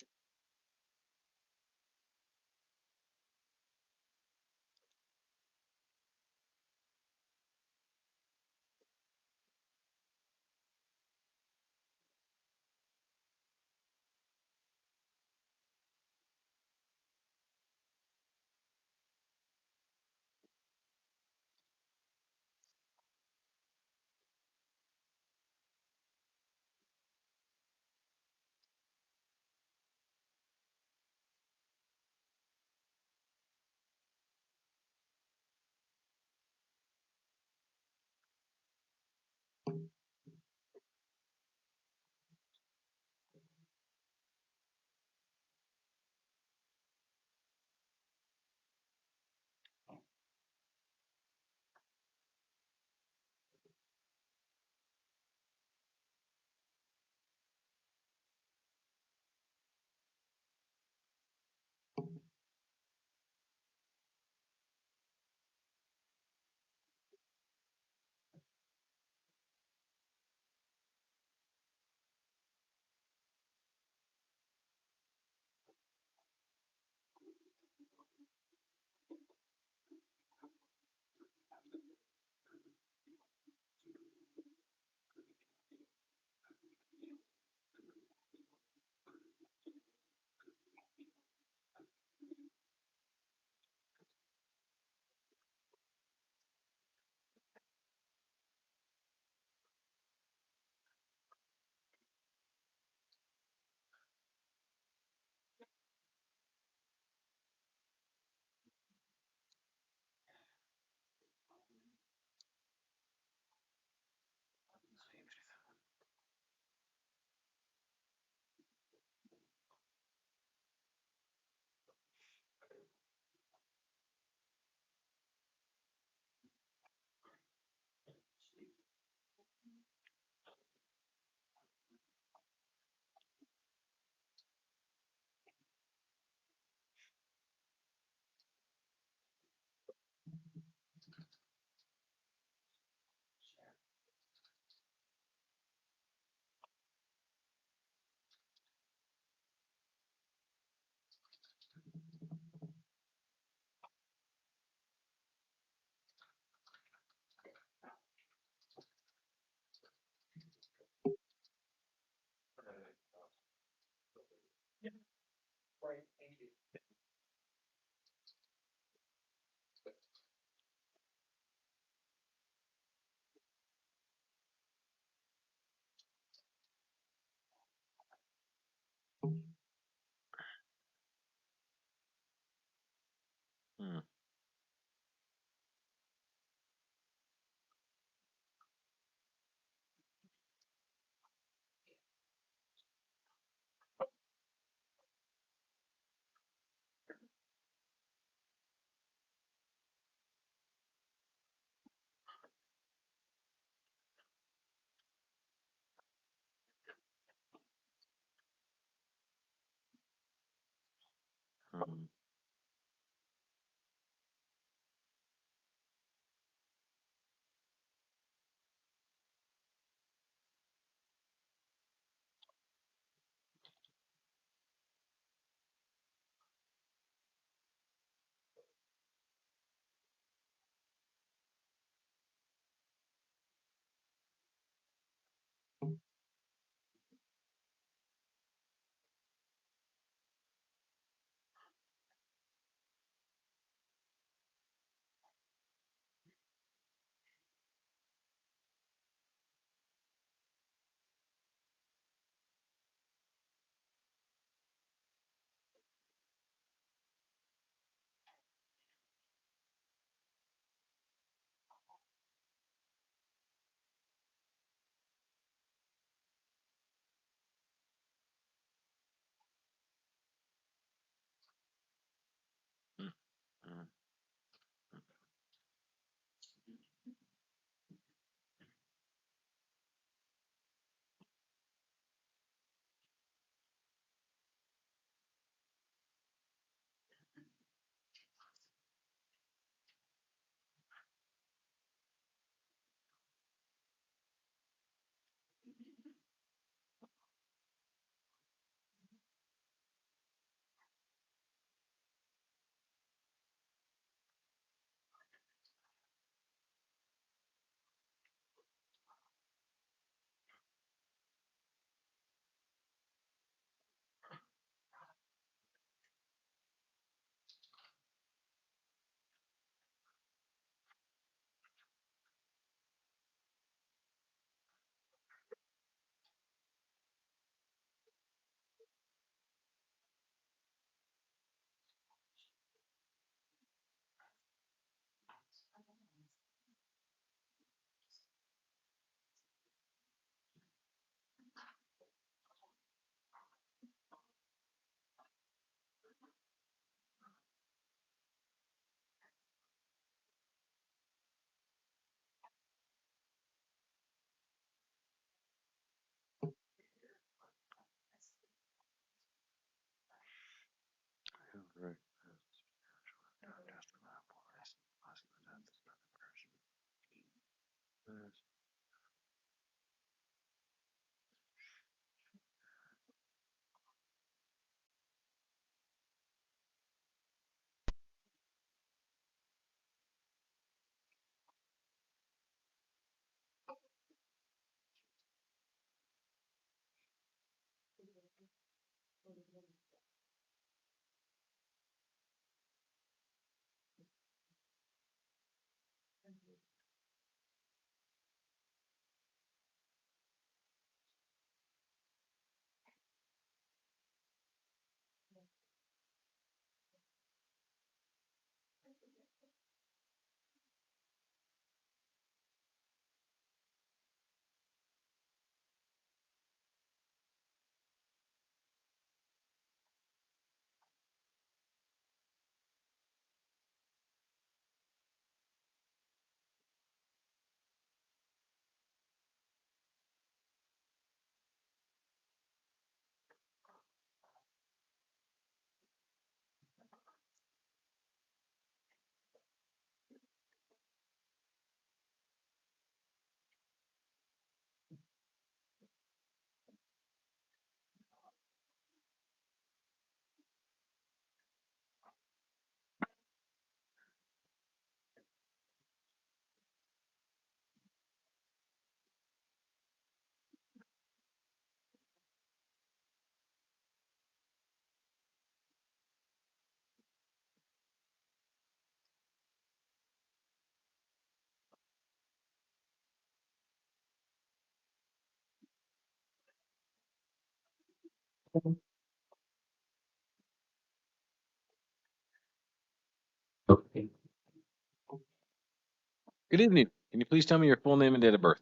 Good evening. Can you please tell me your full name and date of birth?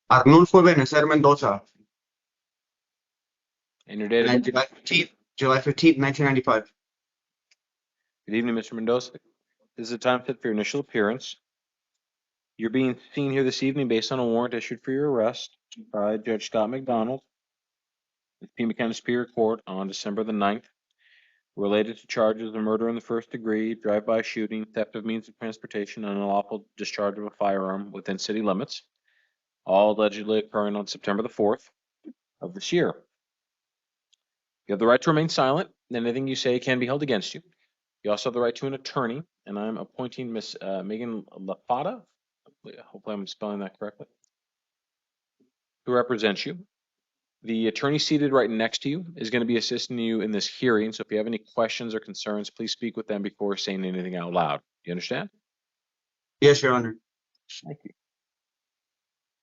Arnulfo Benecer Mendoza, And your date of birth? July 15th, 1995. Good evening, Mr. Mendoza. This is the time set for your initial appearance. You're being seen here this evening based on a warrant issued for your arrest by Judge Scott McDonald with Pima County Superior Court on December the 9th, related to charges of murder in the first degree, drive-by shooting, theft of means of transportation, and unlawful discharge of a firearm within city limits, all allegedly occurring on September the 4th of this year. You have the right to remain silent, and anything you say can be held against you. You also have the right to an attorney, and I'm appointing Miss Megan LaFata, hopefully I'm spelling that correctly, who represents you. The attorney seated right next to you is going to be assisting you in this hearing, so if you have any questions or concerns, please speak with them before saying anything out loud. You understand? Yes, Your Honor. Thank you.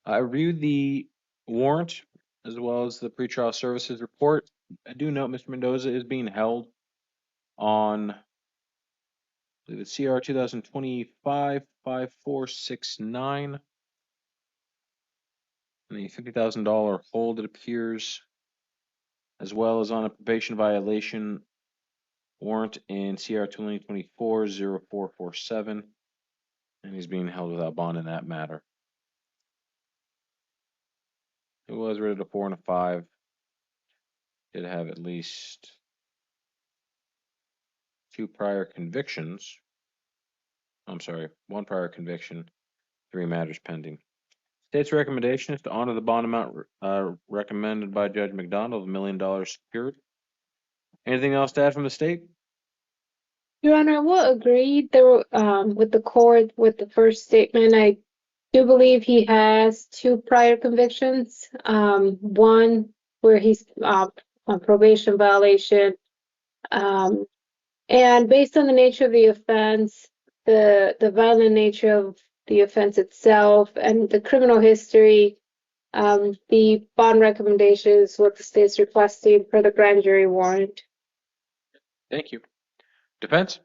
I reviewed the warrant as well as the pretrial services report. I do note Mr. Mendoza is being held on the CR 2025-5469 and a $50,000 hold, it appears, as well as on a probation violation warrant in CR 2024-0447, and he's being held without bond in that matter. It was rated a 4 and a 5. Did have at least 2 prior convictions. I'm sorry, 1 prior conviction, 3 matters pending. State's recommendation is to honor the bond amount recommended by Judge McDonald, $1 million secured. Anything else to add from the state? Your Honor, I will agree there, with the court with the first statement. I do believe he has 2 prior convictions. One where he's on probation violation. And based on the nature of the offense, the violent nature of the offense itself, and the criminal history, the bond recommendation is what the state's requesting for the grand jury warrant. Thank you. Defense?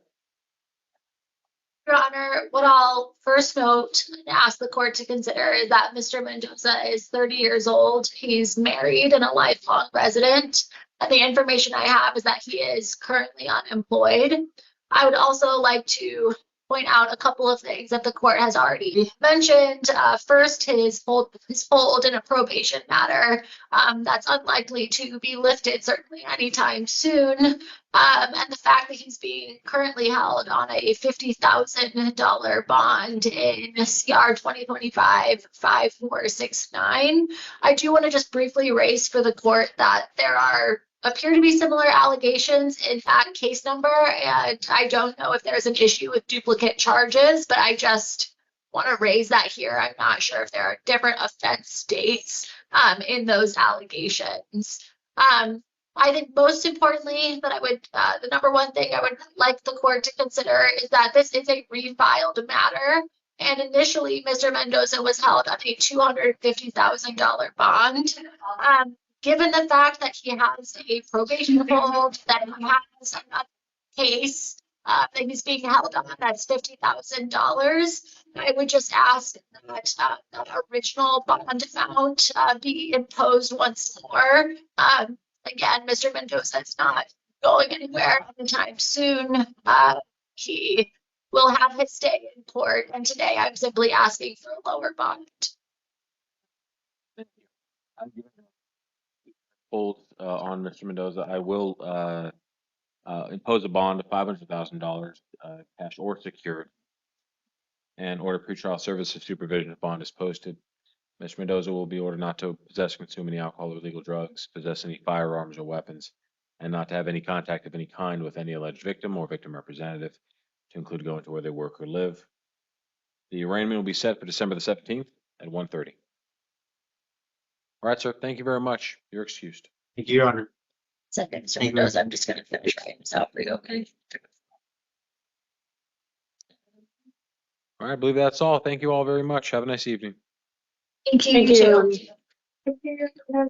Your Honor, what I'll first note and ask the court to consider is that Mr. Mendoza is 30 years old. He's married and a lifelong resident. And the information I have is that he is currently unemployed. I would also like to point out a couple of things that the court has already mentioned. First, his hold in a probation matter. That's unlikely to be lifted certainly anytime soon. And the fact that he's being currently held on a $50,000 bond in CR 2025-5469. I do want to just briefly raise for the court that there appear to be similar allegations in that case number, and I don't know if there's an issue with duplicate charges, but I just want to raise that here. I'm not sure if there are different offense dates in those allegations. I think most importantly that the number one thing I would like the court to consider is that this is a refiled matter. And initially, Mr. Mendoza was held on a $250,000 bond. Given the fact that he has a probation hold, that he has another case that he's being held on that's $50,000, I would just ask that the original bond amount be imposed once more. Again, Mr. Mendoza is not going anywhere anytime soon. He will have his day in court, and today I'm simply asking for a lower bond. Hold on Mr. Mendoza, I will impose a bond of $500,000, cash or secured, and order pretrial services supervision if bond is posted. Mr. Mendoza will be ordered not to possess, consume any alcohol or illegal drugs, possess any firearms or weapons, and not to have any contact of any kind with any alleged victim or victim representative, to include going to where they work or live. The arraignment will be set for December the 17th at 1:30. All right, sir. Thank you very much. You're excused. Thank you, Your Honor. Second, Mr. Mendoza, I'm just gonna finish writing this out for you, okay? All right, I believe that's all. Thank you all very much. Have a nice evening. Thank you. Thank you. You too.